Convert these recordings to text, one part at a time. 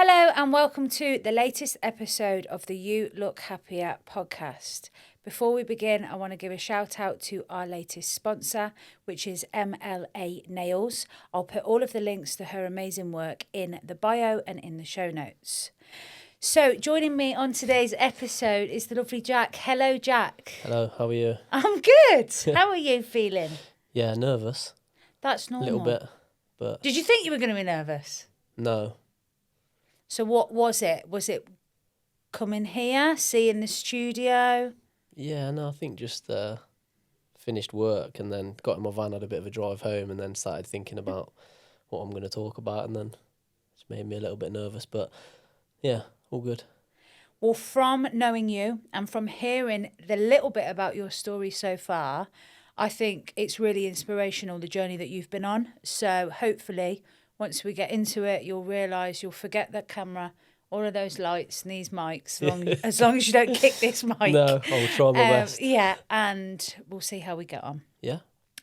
Hello and welcome to the latest episode of the You Look Happier podcast. Before we begin, I want to give a shout out to our latest sponsor, which is MLA Nails. I'll put all of the links to her amazing work in the bio and in the show notes. So joining me on today's episode is the lovely Jack. Hello, Jack. Hello, how are you? I'm good. How are you feeling? Yeah, nervous. That's normal. A little bit, but... Did you think you were going to be nervous? No. So what was it? Was it coming here, seeing the studio? Yeah, no, I think just finished work and then got in my van, had a bit of a drive home and then started thinking about what I'm going to talk about, and then it's made me a little bit nervous, but yeah, all good. Well, from knowing you and from hearing the little bit about your story so far, I think it's really inspirational, the journey that you've been on. So hopefully, once we get into it, you'll realise you'll forget that camera, all of those lights and these mics, as long as you don't kick this mic. No, I'll try my best. Yeah, and we'll see how we get on. Yeah.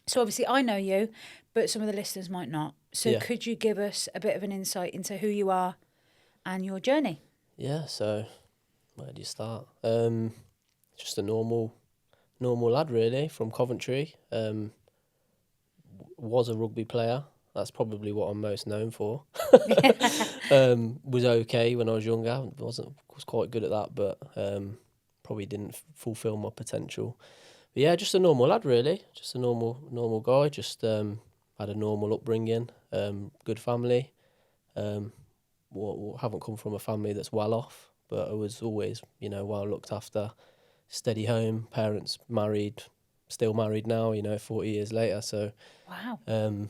So obviously I know you, but some of the listeners might not. So Yeah. Could you give us a bit of an insight into who you are and your journey? Yeah, so where do you start? Just a normal lad really, from Coventry. Was a rugby player. That's probably what I'm most known for. Was okay when I was younger. Was quite good at that, but probably didn't fulfil my potential. But yeah, just a normal lad really. Just a normal guy. Just had a normal upbringing. Good family. Haven't come from a family that's well off, but I was always, well looked after. Steady home. Parents married. Still married now. 40 years later. So. Wow.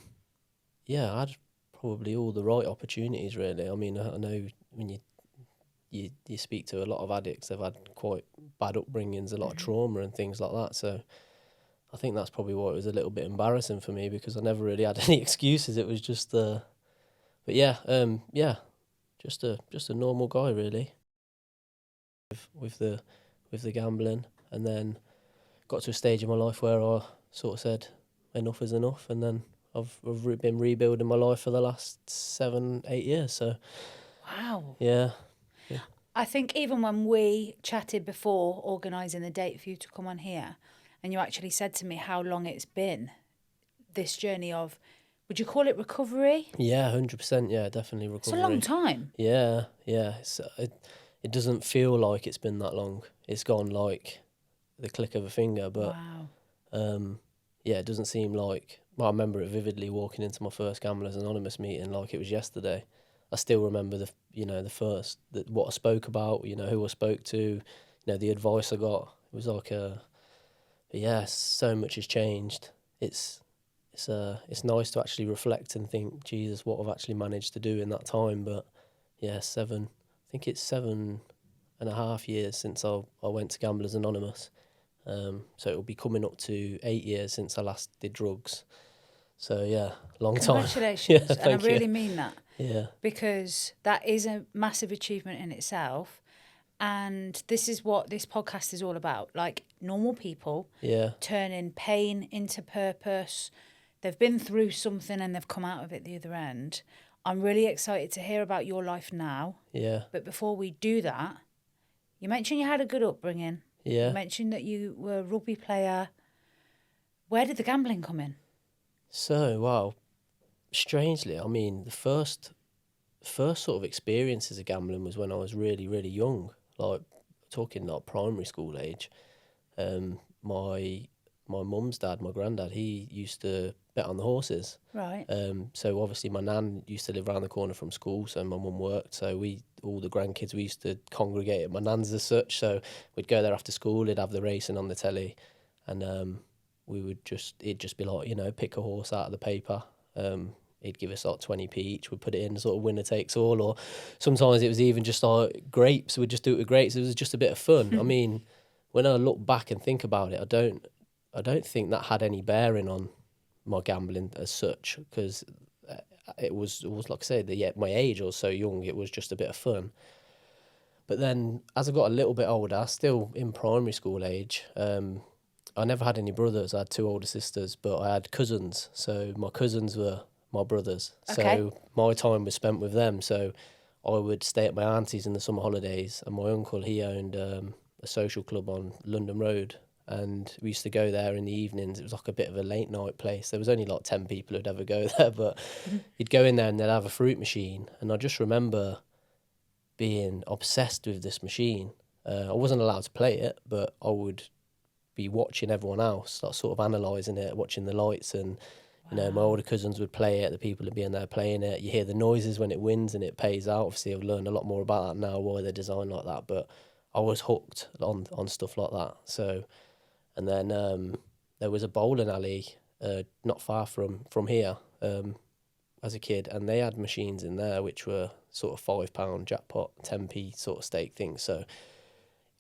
Yeah, I had probably all the right opportunities, really. I mean, I know when you speak to a lot of addicts, they've had quite bad upbringings, a lot of trauma and things like that. So I think that's probably why it was a little bit embarrassing for me, because I never really had any excuses. It was just, but yeah, just a normal guy, really, with the gambling, and then got to a stage in my life where I sort of said enough is enough, and then I've been rebuilding my life for the last 7-8 years. So, wow. Yeah. I think even when we chatted before organising the date for you to come on here, and you actually said to me how long it's been, this journey of, would you call it recovery? Yeah, 100%. Yeah, definitely recovery. It's a long time. Yeah. It doesn't feel like it's been that long. It's gone like the click of a finger, but wow. Yeah, it doesn't seem like. Well, I remember it vividly, walking into my first Gamblers Anonymous meeting like it was yesterday. I still remember what I spoke about, who I spoke to, the advice I got. It was like so much has changed. It's nice to actually reflect and think, Jesus, what I've actually managed to do in that time. But yeah, I think it's 7.5 years since I went to Gamblers Anonymous. So it'll be coming up to 8 years since I last did drugs. So yeah, long time. Congratulations. Yeah, and I really mean that. Yeah. Because that is a massive achievement in itself. And this is what this podcast is all about. Like normal people turning pain into purpose. They've been through something and they've come out of it the other end. I'm really excited to hear about your life now. Yeah. But before we do that, you mentioned you had a good upbringing. Yeah. You mentioned that you were a rugby player. Where did the gambling come in? So, wow, strangely, I mean, the first sort of experiences of gambling was when I was really, really young, like talking like primary school age. My mum's dad, my granddad, he used to bet on the horses. Right. So obviously my nan used to live around the corner from school, so my mum worked. So all the grandkids, we used to congregate at my nan's as such. So we'd go there after school, he'd have the racing on the telly, and it'd just be like, pick a horse out of the paper. He'd give us like 20p each. We'd put it in sort of winner takes all, or sometimes it was even just like grapes. We'd just do it with grapes. It was just a bit of fun. I mean, when I look back and think about it, I don't think that had any bearing on my gambling as such, because it was like I say, my age, I was so young. It was just a bit of fun. But then as I got a little bit older, still in primary school age, I never had any brothers. I had 2 older sisters, but I had cousins. So my cousins were my brothers. Okay. So my time was spent with them. So I would stay at my auntie's in the summer holidays, and my uncle, he owned a social club on London Road, and we used to go there in the evenings. It was like a bit of a late night place. There was only like 10 people who'd ever go there, but you'd go in there and they'd have a fruit machine, and I just remember being obsessed with this machine. I wasn't allowed to play it, but I would be watching everyone else, like sort of analysing it, watching the lights, and you know, my older cousins would play it, the people would be in there playing it. You hear the noises when it wins and it pays out. Obviously, I've learned a lot more about that now, why they're designed like that, but I was hooked on stuff like that. So, and then there was a bowling alley not far from here as a kid, and they had machines in there which were sort of £5 jackpot, 10p sort of stake things. So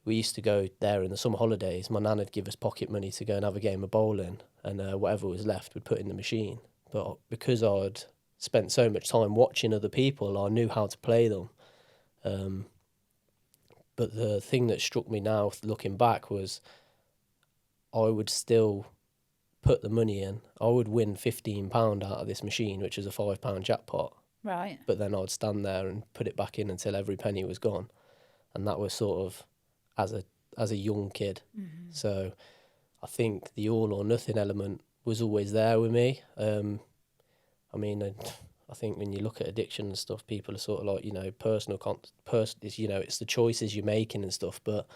we used to go there in the summer holidays. My nan would give us pocket money to go and have a game of bowling, and whatever was left we'd put in the machine. But because I'd spent so much time watching other people, I knew how to play them. But the thing that struck me now, looking back, was I would still put the money in. I would win £15 out of this machine, which is a £5 jackpot. Right. But then I'd stand there and put it back in until every penny was gone. And that was sort of as a young kid. Mm-hmm. So I think the all or nothing element was always there with me. I mean, I think when you look at addiction and stuff, people are sort of like, you know, you know, it's the choices you're making and stuff. But,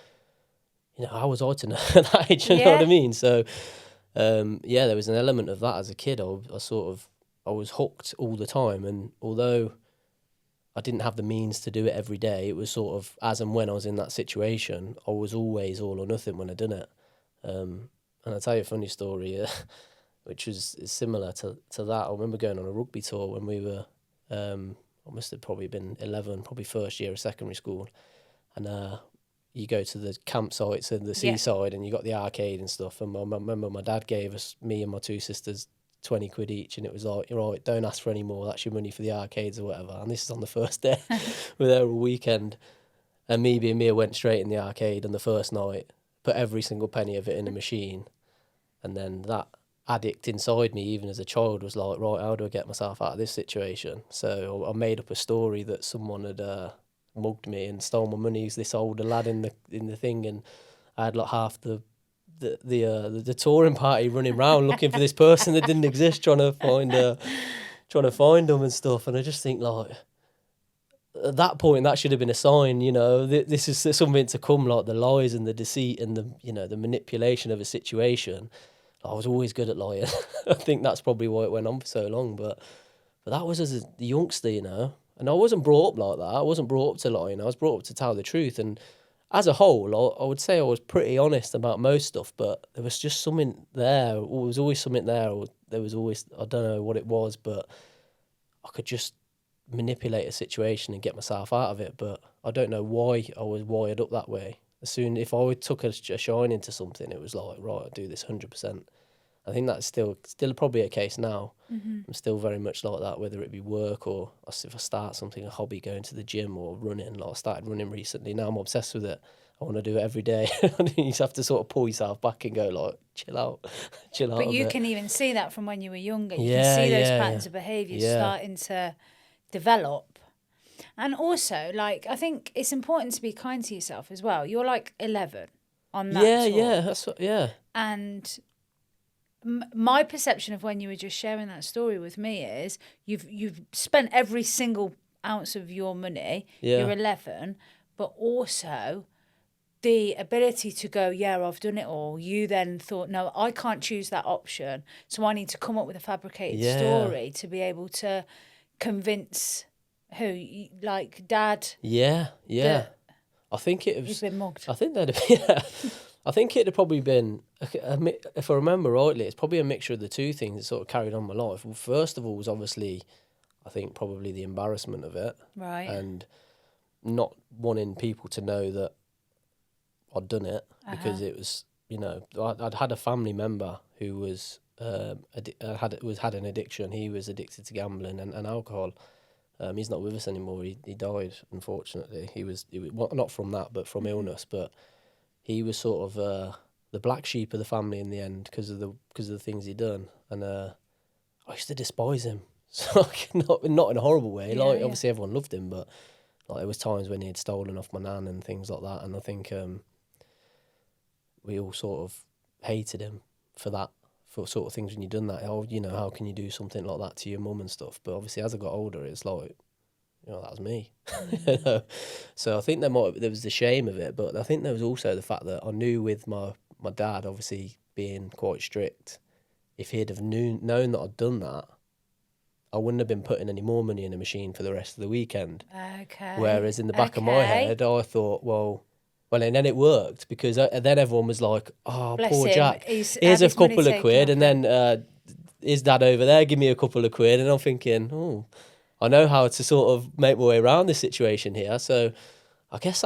you know, how was I to know at that age? You know what I mean? So, yeah, there was an element of that as a kid. I was hooked all the time. And although I didn't have the means to do it every day, it was sort of as and when I was in that situation, I was always all or nothing when I done it. And I'll tell you a funny story, which is similar to that. I remember going on a rugby tour when we were, I must have probably been 11, probably first year of secondary school. And you go to the campsites and the seaside, and you got the arcade and stuff. And I remember my dad gave us, me and my two sisters, 20 quid each, and it was like, you're right, don't ask for any more, that's your money for the arcades or whatever. And this is on the first day. We're there all weekend, and me being me, I went straight in the arcade on the first night, put every single penny of it in the machine, and then that addict inside me, even as a child, was like, right, how do I get myself out of this situation? So I made up a story that someone had mugged me and stole my money. He was this older lad in the thing, and I had like half the touring party running around looking for this person that didn't exist, trying to find them and stuff. And I just think, like, at that point, that should have been a sign, you know, this is something to come, like the lies and the deceit and the, you know, the manipulation of a situation. I was always good at lying. I think that's probably why it went on for so long. But that was as a youngster, you know, and I wasn't brought up like that. I wasn't brought up to lie. I was brought up to tell the truth. And as a whole, I would say I was pretty honest about most stuff, but there was just something there. There was always something there. Or there was always, I don't know what it was, but I could just manipulate a situation and get myself out of it. But I don't know why I was wired up that way. If I took a shine into something, it was like, right, I'll do this 100%. I think that's still probably a case now. Mm-hmm. I'm still very much like that, whether it be work or if I start something, a hobby, going to the gym or running. Like I started running recently. Now I'm obsessed with it. I want to do it every day. You just have to sort of pull yourself back and go, like, chill out. But you can even see that from when you were younger. You can see those patterns of behaviour starting to develop. And also, like, I think it's important to be kind to yourself as well. You're like 11 on that tour. And my perception of when you were just sharing that story with me is you've spent every single ounce of your money. You're 11, but also the ability to go, I've done it all. You then thought, no, I can't choose that option, so I need to come up with a fabricated story to be able to convince who, like Dad. I think it was. He's been mugged. I think that'd be. I think it'd have probably been, if I remember rightly, it's probably a mixture of the two things that sort of carried on my life. Well, first of all was obviously, I think probably the embarrassment of it, right, and not wanting people to know that I'd done it, because it was, you know, I'd had a family member who was had an addiction. He was addicted to gambling and alcohol. He's not with us anymore. He died, unfortunately. He was not from that, but from illness. But he was sort of the black sheep of the family in the end because of the things he'd done. And I used to despise him. So not in a horrible way. Obviously everyone loved him, but Like there was times when he'd stolen off my nan and things like that, and I think we all sort of hated him for that, for sort of things when you've done that. Oh, you know, how can you do something like that to your mum and stuff? But obviously, as I got older, it's like, you know, that was me. You know? So I think there was the shame of it, but I think there was also the fact that I knew with my dad obviously being quite strict, if he'd have known that I'd done that, I wouldn't have been putting any more money in a machine for the rest of the weekend. Okay. Whereas in the back of my head, I thought, well, and then it worked, because then everyone was like, oh, Bless poor him. Jack. He's Here's had a his money couple of taken quid. off And then his dad over there, give me a couple of quid. And I'm thinking, oh, I know how to sort of make my way around this situation here. So I guess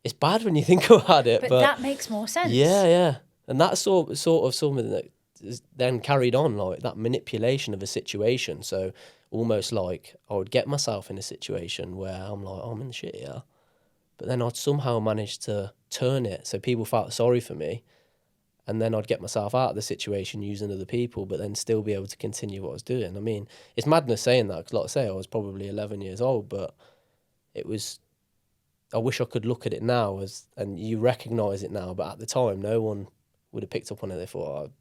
it's bad when you think about it. But that makes more sense. Yeah. And that's sort of something that is then carried on, like that manipulation of a situation. So almost like I would get myself in a situation where I'm like, oh, I'm in the shit here. But then I'd somehow manage to turn it so people felt sorry for me. And then I'd get myself out of the situation using other people, but then still be able to continue what I was doing. I mean, it's madness saying that, because like I say, I was probably 11 years old, but I wish I could look at it now and you recognise it now, but at the time, no one would have picked up on it. They thought, oh,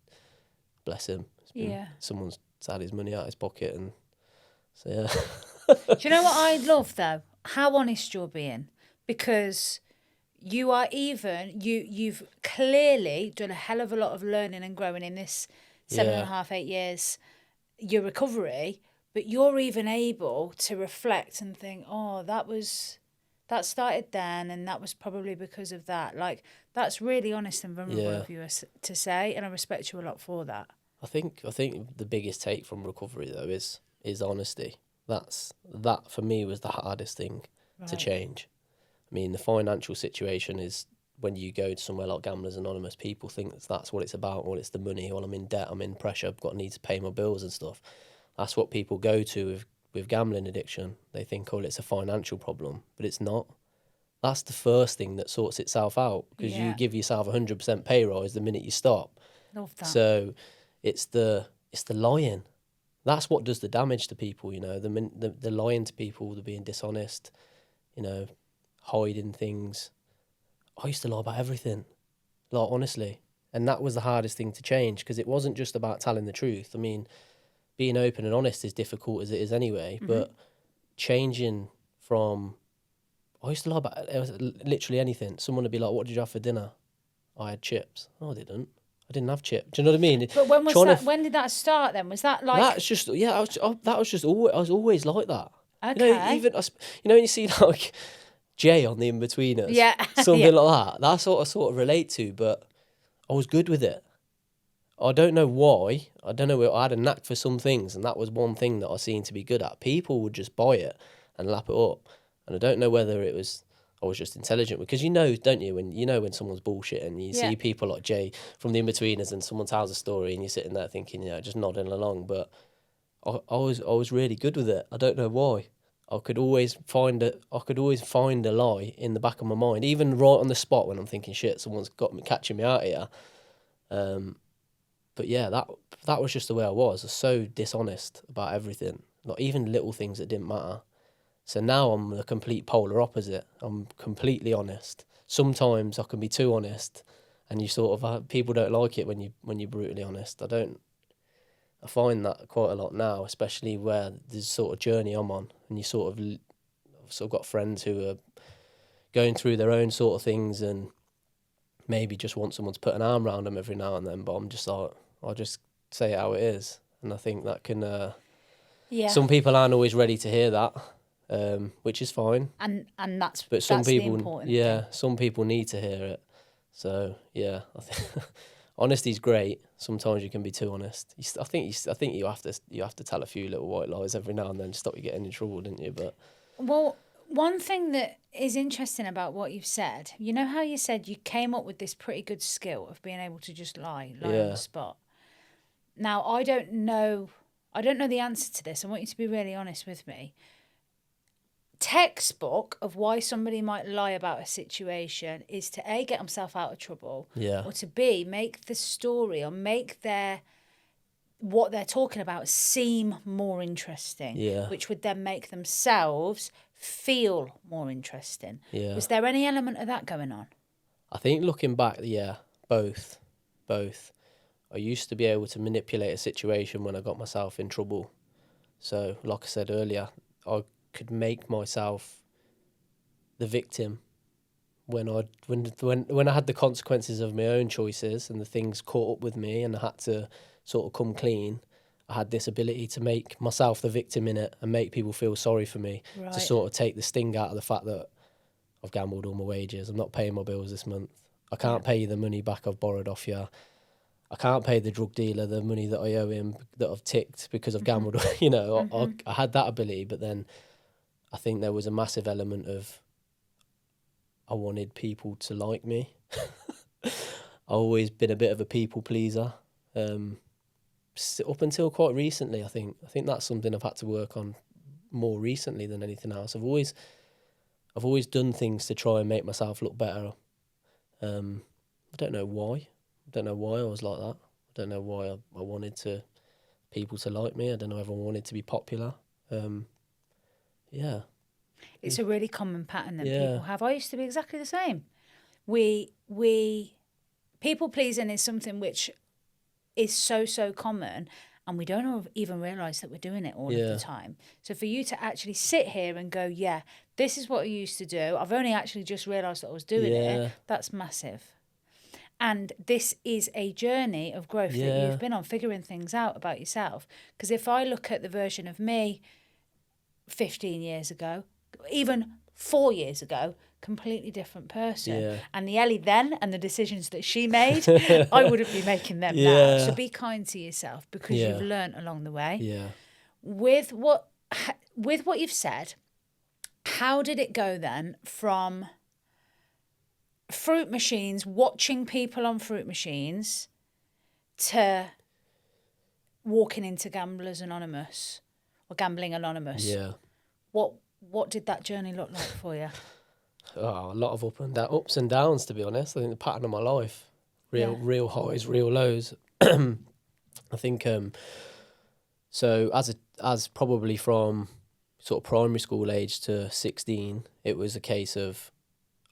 bless him. Someone's had his money out of his pocket. And so, yeah. Do you know what I love, though? How honest you're being. Because you are you've clearly done a hell of a lot of learning and growing in this 7.5, 8 years, your recovery, but you're even able to reflect and think, oh, that started then, and that was probably because of that. Like, that's really honest and vulnerable of you to say, and I respect you a lot for that. I think the biggest take from recovery, though, is honesty. That for me was the hardest thing to change. I mean, the financial situation is, when you go to somewhere like Gamblers Anonymous, people think that's what it's about. Well, it's the money. Well, I'm in debt. I'm in pressure. I've got need to pay my bills and stuff. That's what people go to with gambling addiction. They think, oh, it's a financial problem, but it's not. That's the first thing that sorts itself out, because you give yourself 100% pay rise the minute you stop. Love that. So it's the lying. That's what does the damage to people, you know, the lying to people, the being dishonest, you know, hiding things. I used to lie about everything, like, honestly. And that was the hardest thing to change, because it wasn't just about telling the truth. I mean, being open and honest is difficult as it is anyway, but changing from, I used to lie about literally anything. Someone would be like, what did you have for dinner? I had chips. No, I didn't. I didn't have chips. Do you know what I mean? But when was that? When did that start then? Was that like... That's just, yeah, I was always like that. Okay. You know, even, when you see like Jay on the In-Betweeners, something like that, that's what I sort of relate to, but I was good with it. I don't know why. I don't know. I had a knack for some things, and that was one thing that I seemed to be good at. People would just buy it and lap it up, and I don't know whether I was just intelligent, because you know, don't you, when someone's bullshit, and you see people like Jay from the In-Betweeners, and someone tells a story, and you're sitting there thinking, you know, just nodding along. But I was really good with it. I don't know why. I could always find a lie in the back of my mind, even right on the spot when I'm thinking, shit, someone's got me, catching me out here. But yeah, that was just the way I was. I was so dishonest about everything, not even little things that didn't matter. So now I'm the complete polar opposite. I'm completely honest. Sometimes I can be too honest, and you sort of people don't like it when you're brutally honest. I find that quite a lot now, especially where there's sort of journey I'm on, and I've sort of got friends who are going through their own sort of things, and maybe just want someone to put an arm around them every now and then. But I'm just like, I'll just say it how it is, and I think that can. Some people aren't always ready to hear that, which is fine. And that's some people, the important thing. Some people need to hear it. So yeah, I think honesty's great. Sometimes you can be too honest. I think you have to tell a few little white lies every now and then to stop you getting in trouble, didn't you? But well, one thing that is interesting about what you've said, you know how you said you came up with this pretty good skill of being able to just lie on the spot. Now, I don't know the answer to this. I want you to be really honest with me. Textbook of why somebody might lie about a situation is to A, get themselves out of trouble, or to B, make the story or make what they're talking about seem more interesting, which would then make themselves feel more interesting. Yeah. Was there any element of that going on? I think looking back, yeah, both. I used to be able to manipulate a situation when I got myself in trouble. So, like I said earlier, I could make myself the victim when I had the consequences of my own choices and the things caught up with me, and I had to sort of come clean. I had this ability to make myself the victim in it and make people feel sorry for me, Right. to sort of take the sting out of the fact that I've gambled all my wages. I'm not paying my bills this month. I can't pay you the money back I've borrowed off you. I can't pay the drug dealer the money that I owe him that I've ticked because I've gambled. You know, I had that ability, but then I think there was a massive element of I wanted people to like me. I've always been a bit of a people pleaser. Up until quite recently, I think that's something I've had to work on more recently than anything else. I've always done things to try and make myself look better. I don't know why. I don't know why I was like that. I don't know why I wanted people to like me. I don't know if I wanted to be popular. Yeah. It's a really common pattern that Yeah. people have. I used to be exactly the same. People pleasing is something which is so common, and we don't even realise that we're doing it all of the time. So for you to actually sit here and go, yeah, this is what I used to do, I've only actually just realised that I was doing it, that's massive. And this is a journey of growth that you've been on, figuring things out about yourself. Because if I look at the version of me 15 years ago, even 4 years ago, completely different person. Yeah. And the Ellie then and the decisions that she made, I wouldn't be making them now. So be kind to yourself, because you've learnt along the way. Yeah. With what you've said, how did it go then from fruit machines, watching people on fruit machines, to walking into Gamblers Anonymous or Gambling Anonymous? Yeah. What did that journey look like for you? Oh, a lot of ups and downs, to be honest. I think the pattern of my life, real highs, real lows. I think so as probably from sort of primary school age to 16, it was a case of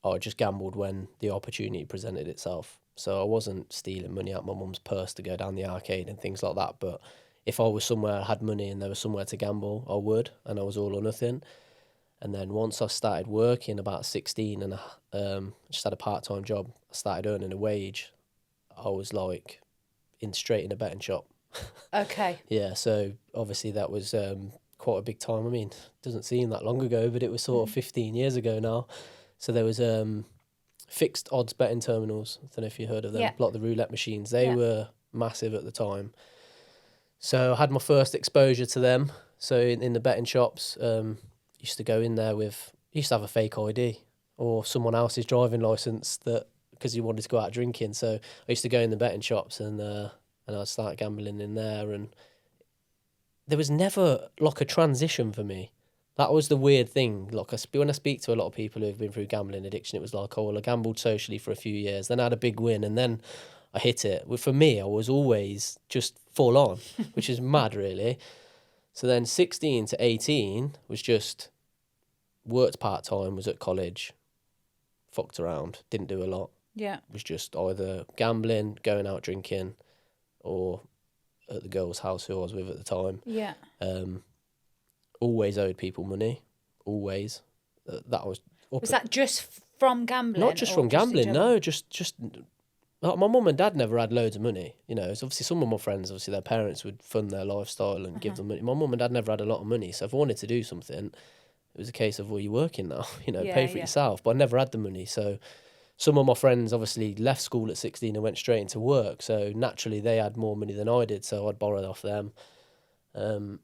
I just gambled when the opportunity presented itself. So I wasn't stealing money out my mum's purse to go down the arcade and things like that. But if I was somewhere, I had money and there was somewhere to gamble, I would, and I was all or nothing. And then once I started working about 16 and just had a part-time job, I started earning a wage, I was like straight in a betting shop. Okay. Yeah, so obviously that was quite a big time. I mean, it doesn't seem that long ago, but it was sort of 15 years ago now. So there was fixed odds betting terminals. I don't know if you heard of them, like the roulette machines. They were massive at the time. So I had my first exposure to them. So in the betting shops, used to go in there used to have a fake ID or someone else's driving licence because you wanted to go out drinking. So I used to go in the betting shops and I'd start gambling in there, and there was never like a transition for me. That was the weird thing. Like when I speak to a lot of people who've been through gambling addiction, it was like, oh, well, I gambled socially for a few years, then I had a big win, and then I hit it. Well, for me, I was always just full on, which is mad, really. So then 16 to 18 was just worked part-time, was at college, fucked around, didn't do a lot. Yeah. Was just either gambling, going out drinking, or at the girl's house who I was with at the time. Yeah. Always owed people money, always. That was... Was that just from gambling? Not just from gambling, no, just... Like, my mum and dad never had loads of money. You know, it's obviously some of my friends, obviously their parents would fund their lifestyle and give them money. My mum and dad never had a lot of money, so if I wanted to do something, it was a case of, well, you're working now, pay for it yourself. But I never had the money, so some of my friends obviously left school at 16 and went straight into work, so naturally they had more money than I did, so I'd borrow off them. And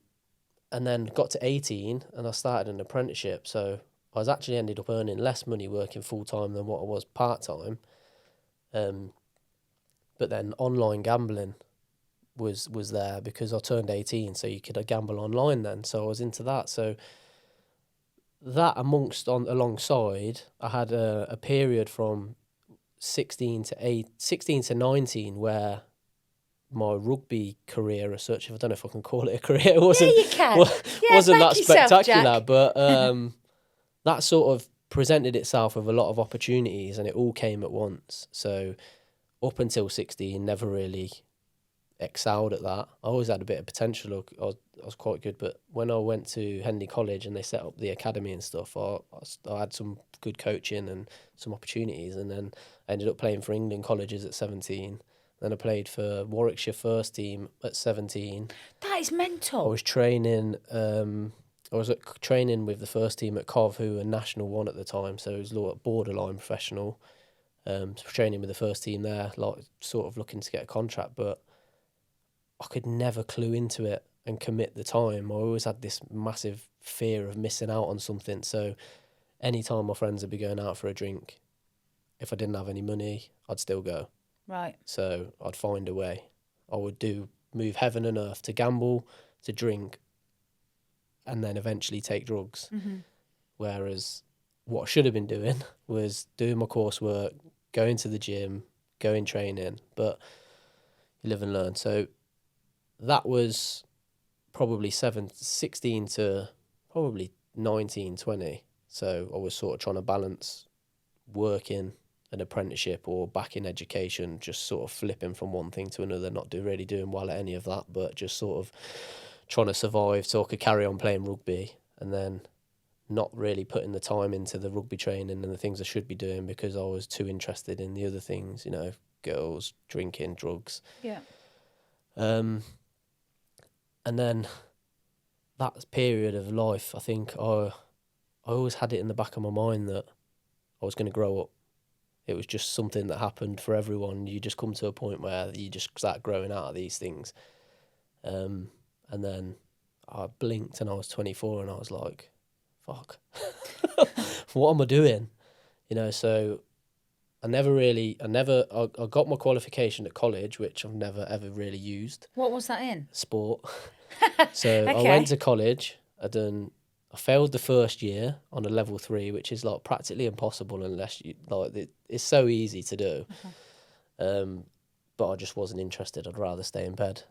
then got to 18 and I started an apprenticeship, so I was actually ended up earning less money working full-time than what I was part-time. But then online gambling was there because I turned 18, so you could gamble online then. So I was into that. So that alongside, I had a period from 16 to 19 where my rugby career as such, I don't know if I can call it a career. It wasn't, yeah, you can. wasn't that yourself, spectacular, Jack. but that sort of presented itself with a lot of opportunities, and it all came at once. So up until 16, never really excelled at that. I always had a bit of potential. I was quite good, but when I went to Henley College and they set up the academy and stuff, I had some good coaching and some opportunities, and then I ended up playing for England colleges at 17. Then I played for Warwickshire first team at 17. That is mental. I was training. Training with the first team at Cov, who were National 1 at the time, so it was borderline professional. Training with the first team there, like sort of looking to get a contract, but I could never clue into it and commit the time. I always had this massive fear of missing out on something. So anytime my friends would be going out for a drink, if I didn't have any money, I'd still go. Right. So I'd find a way. I would move heaven and earth to gamble, to drink, and then eventually take drugs. Mm-hmm. Whereas what I should have been doing was doing my coursework, going to the gym, going training, but you live and learn. So that was probably 16 to probably 19, 20. So I was sort of trying to balance working, an apprenticeship, or back in education, just sort of flipping from one thing to another, not really doing well at any of that, but just sort of trying to survive so I could carry on playing rugby, and then not really putting the time into the rugby training and the things I should be doing because I was too interested in the other things, girls, drinking, drugs. Yeah. And then that period of life, I think I always had it in the back of my mind that I was going to grow up. It was just something that happened for everyone. You just come to a point where you just start growing out of these things. And then I blinked and I was 24 and I was like, fuck, what am I doing? So I got my qualification at college, which I've never ever really used. What was that in? Sport. So Okay. I went to college. I failed the first year on a level 3, which is like practically impossible unless it's so easy to do. But I just wasn't interested. I'd rather stay in bed.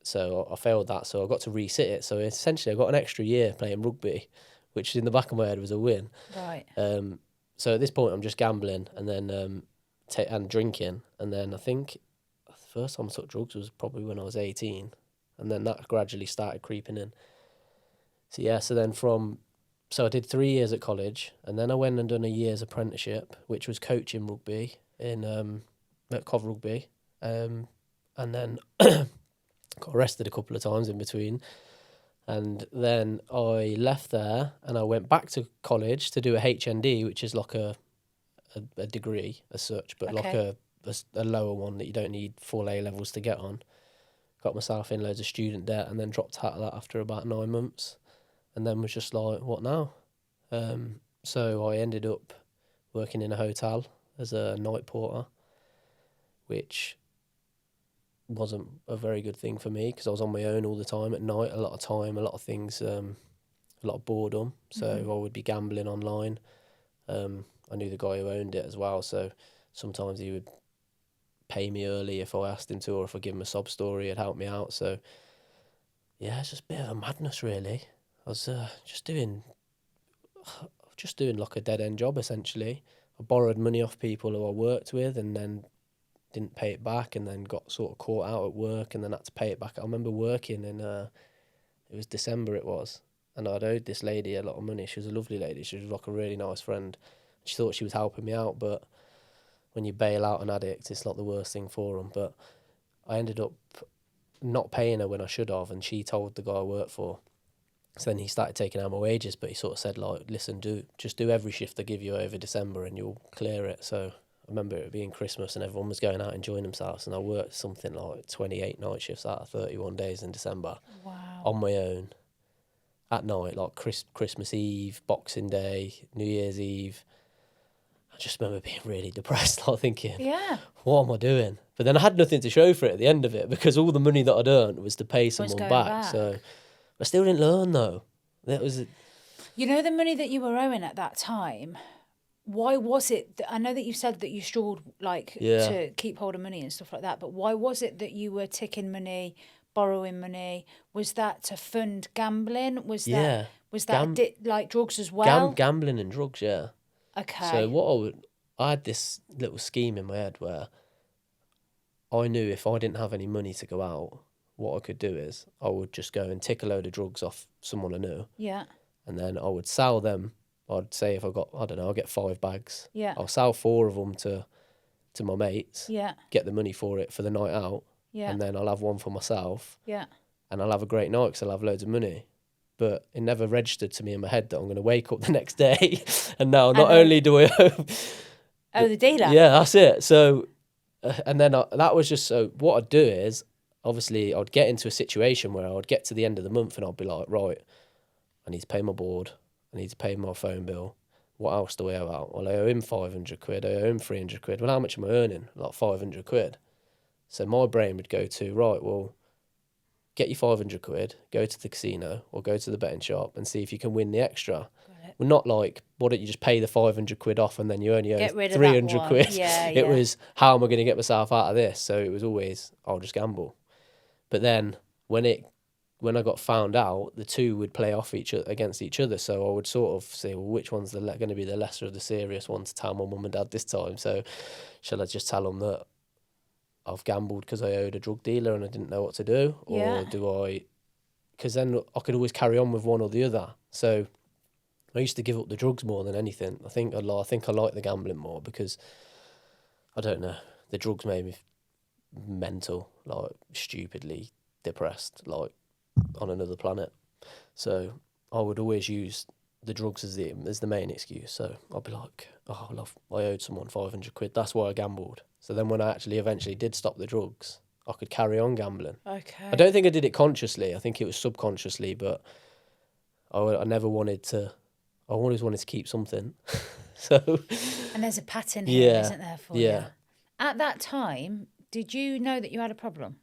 So I failed that. So I got to resit it. So essentially I got an extra year playing rugby, which in the back of my head was a win. Right. So at this point I'm just gambling and then and drinking. And then I think the first time I took drugs was probably when I was 18. And then that gradually started creeping in. So yeah, so I did 3 years at college, and then I went and done a year's apprenticeship, which was coaching rugby at Cov Rugby, and then got arrested a couple of times in between, and then I left there and I went back to college to do a HND, which is like a degree as such, but Okay. like a lower one that you don't need full A levels to get on. Got myself in loads of student debt and then dropped out of that after about 9 months. And then was just like, what now? So I ended up working in a hotel as a night porter, which wasn't a very good thing for me because I was on my own all the time at night, a lot of time, a lot of things, a lot of boredom. So I would be gambling online. I knew the guy who owned it as well, so sometimes he would pay me early if I asked him to, or if I give him a sob story, he'd help me out. So yeah, it's just a bit of a madness really. I was just doing like a dead end job essentially. I borrowed money off people who I worked with and then didn't pay it back, and then got sort of caught out at work and then had to pay it back. I remember working in it was December and I'd owed this lady a lot of money. She was a lovely lady. She was like a really nice friend. She thought she was helping me out, but when you bail out an addict, it's not the worst thing for them. But I ended up not paying her when I should have, and she told the guy I worked for. So then he started taking out my wages, but he sort of said, like, listen, just do every shift I give you over December and you'll clear it. So I remember it being Christmas and everyone was going out enjoying themselves, and I worked something like 28 night shifts out of 31 days in December. Wow. On my own at night, like Christmas Eve, Boxing Day, New Year's Eve. I just remember being really depressed, like thinking, Yeah. what am I doing? But then I had nothing to show for it at the end of it because all the money that I'd earned was to pay someone going back. back. So I still didn't learn though. That was You know, the money that you were owing at that time, why was it? I know that you said that you struggled to keep hold of money and stuff like that, but why was it that you were taking money, borrowing money? Was that to fund gambling? Was Yeah. Was that like drugs as well? Gambling and drugs, yeah. Okay. So I had this little scheme in my head where I knew if I didn't have any money to go out, what I could do is I would just go and tick a load of drugs off someone I knew. Yeah. And then I would sell them. I'd say if I got, I don't know, I'll get 5 bags. Yeah. I'll sell 4 of them to my mates. Yeah. Get the money for it for the night out. Yeah. And then I'll have one for myself. Yeah. And I'll have a great night because I'll have loads of money. But it never registered to me in my head that I'm going to wake up the next day. And now not only do I owe the dealer. Yeah, that's it. So, and then that was just, so what I'd do is, obviously, I'd get into a situation where I would get to the end of the month and I'd be like, right, I need to pay my board. I need to pay my phone bill. What else do I owe out? Well, I owe him 500 quid. I owe him 300 quid. Well, how much am I earning? Like 500 quid. So my brain would go to, right, well, get your 500 quid, go to the casino or go to the betting shop and see if you can win the extra. Well, not like, why don't you just pay the 500 quid off and then you only owe 300 quid. Yeah, it was, how am I going to get myself out of this? So it was always, I'll just gamble. But then when I got found out, the two would play off against each other. So I would sort of say, well, which one's going to be the lesser of the serious one to tell my mum and dad this time? So shall I just tell them that I've gambled because I owed a drug dealer and I didn't know what to do? Or do I... Because then I could always carry on with one or the other. So I used to give up the drugs more than anything. I think I like the gambling more because, I don't know, the drugs made me mental, like stupidly depressed, like on another planet. So I would always use the drugs as the main excuse. So I'd be like, oh, I owed someone 500 quid. That's why I gambled. So then when I actually eventually did stop the drugs, I could carry on gambling. Okay. I don't think I did it consciously. I think it was subconsciously, but I never wanted to. I always wanted to keep something. So. And there's a pattern here, isn't there, for you? At that time, did you know that you had a problem?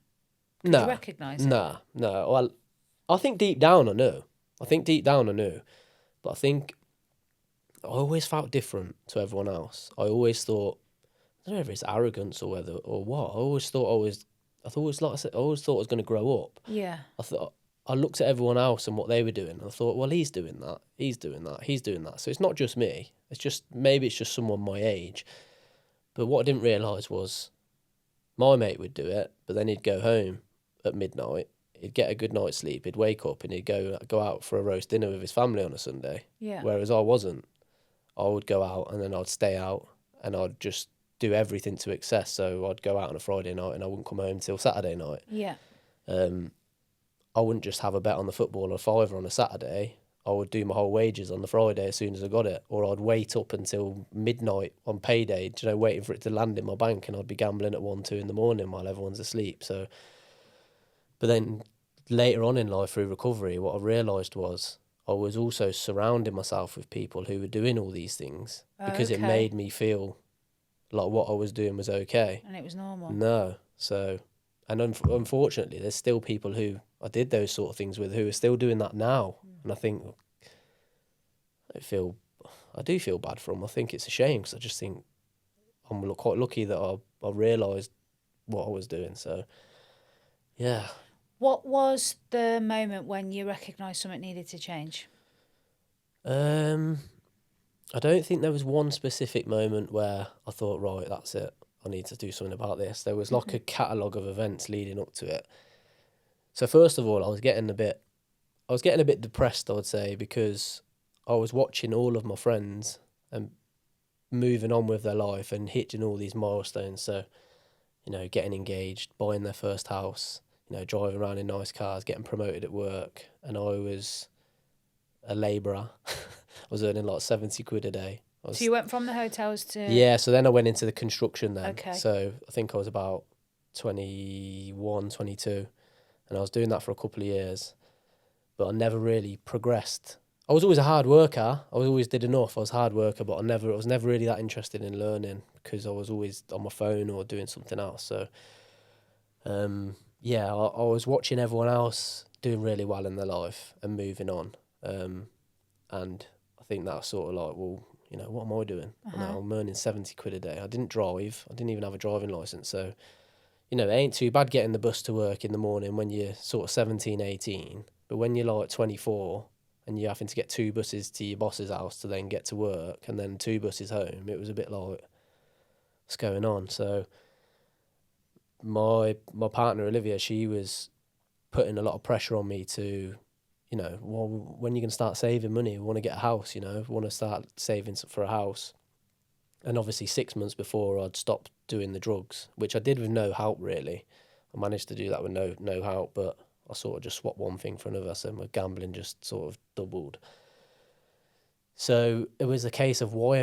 Did you recognise it? No. Well, I think deep down I knew. But I think I always felt different to everyone else. I always thought, I don't know if it's arrogance or what. I always thought I always thought I was going to grow up. Yeah. I looked at everyone else and what they were doing. And I thought, well, he's doing that. So it's not just me. Maybe it's just someone my age. But what I didn't realise was my mate would do it, but then he'd go home at midnight. He'd get a good night's sleep. He'd wake up and he'd go out for a roast dinner with his family on a Sunday. Yeah. Whereas I wasn't. I would go out and then I'd stay out and I'd just do everything to excess. So I'd go out on a Friday night and I wouldn't come home till Saturday night. Yeah. I wouldn't just have a bet on the football or a fiver on a Saturday. I would do my whole wages on the Friday as soon as I got it. Or I'd wait up until midnight on payday, waiting for it to land in my bank, and I'd be gambling at 1, 2 in the morning while everyone's asleep. So, but then later on in life through recovery, what I realised was I was also surrounding myself with people who were doing all these things because it made me feel like what I was doing was okay. And it was normal. No. So, and unfortunately, there's still people who I did those sort of things with who are still doing that now. And I think I do feel bad for them. I think it's a shame because I just think I'm quite lucky that I realised what I was doing. So, yeah. What was the moment when you recognised something needed to change? I don't think there was one specific moment where I thought, right, that's it. I need to do something about this. There was like a catalogue of events leading up to it. So first of all, I was getting a bit depressed, I would say, because I was watching all of my friends and moving on with their life and hitting all these milestones. So, getting engaged, buying their first house, driving around in nice cars, getting promoted at work. And I was a labourer. I was earning like 70 quid a day. So you went from the hotels to... Yeah, so then I went into the construction then. Okay. So I think I was about 21, 22. And I was doing that for a couple of years, but I never really progressed. I was always a hard worker. I always did enough. I was a hard worker, but I was never really that interested in learning because I was always on my phone or doing something else. So, I was watching everyone else doing really well in their life and moving on. And I think that's sort of like, well, what am I doing? I'm earning 70 quid a day. I didn't drive. I didn't even have a driving licence. So, it ain't too bad getting the bus to work in the morning when you're sort of 17, 18. But when you're like 24 and you're having to get 2 buses to your boss's house to then get to work, and then 2 buses home, it was a bit like, what's going on? So my partner Olivia, she was putting a lot of pressure on me to, well, when you're going to start saving money, we want to get a house, we want to start saving for a house. And obviously 6 months before I'd stopped doing the drugs, which I did with no help really. I managed to do that with no help, but I sort of just swapped one thing for another, so my gambling just sort of doubled. So it was a case of why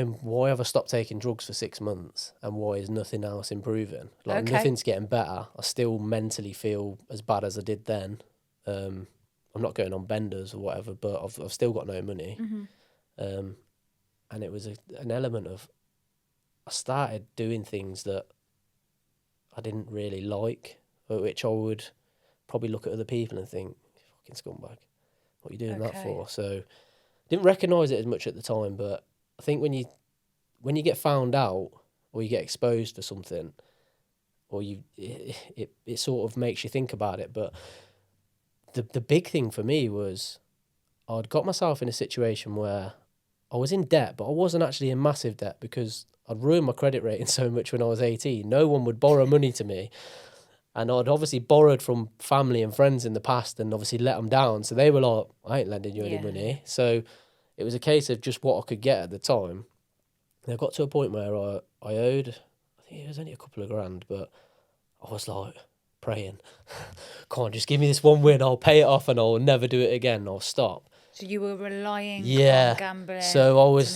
have I stopped taking drugs for 6 months, and why is nothing else improving? Like, nothing's getting better. I still mentally feel as bad as I did then. I'm not going on benders or whatever, but I've still got no money. And it was an element of, I started doing things that I didn't really like, which I would probably look at other people and think, fucking scumbag, what are you doing that for? So I didn't recognise it as much at the time, but I think when you get found out or you get exposed for something, or it sort of makes you think about it. But the big thing for me was I'd got myself in a situation where I was in debt, but I wasn't actually in massive debt because I'd ruined my credit rating so much when I was 18. No one would borrow money to me. And I'd obviously borrowed from family and friends in the past and obviously let them down. So they were like, I ain't lending you any money. So it was a case of just what I could get at the time. And I got to a point where I owed, I think it was only a couple of grand, but I was like praying, come on, just give me this one win. I'll pay it off and I'll never do it again. I'll stop. So you were relying on gambling. So I was,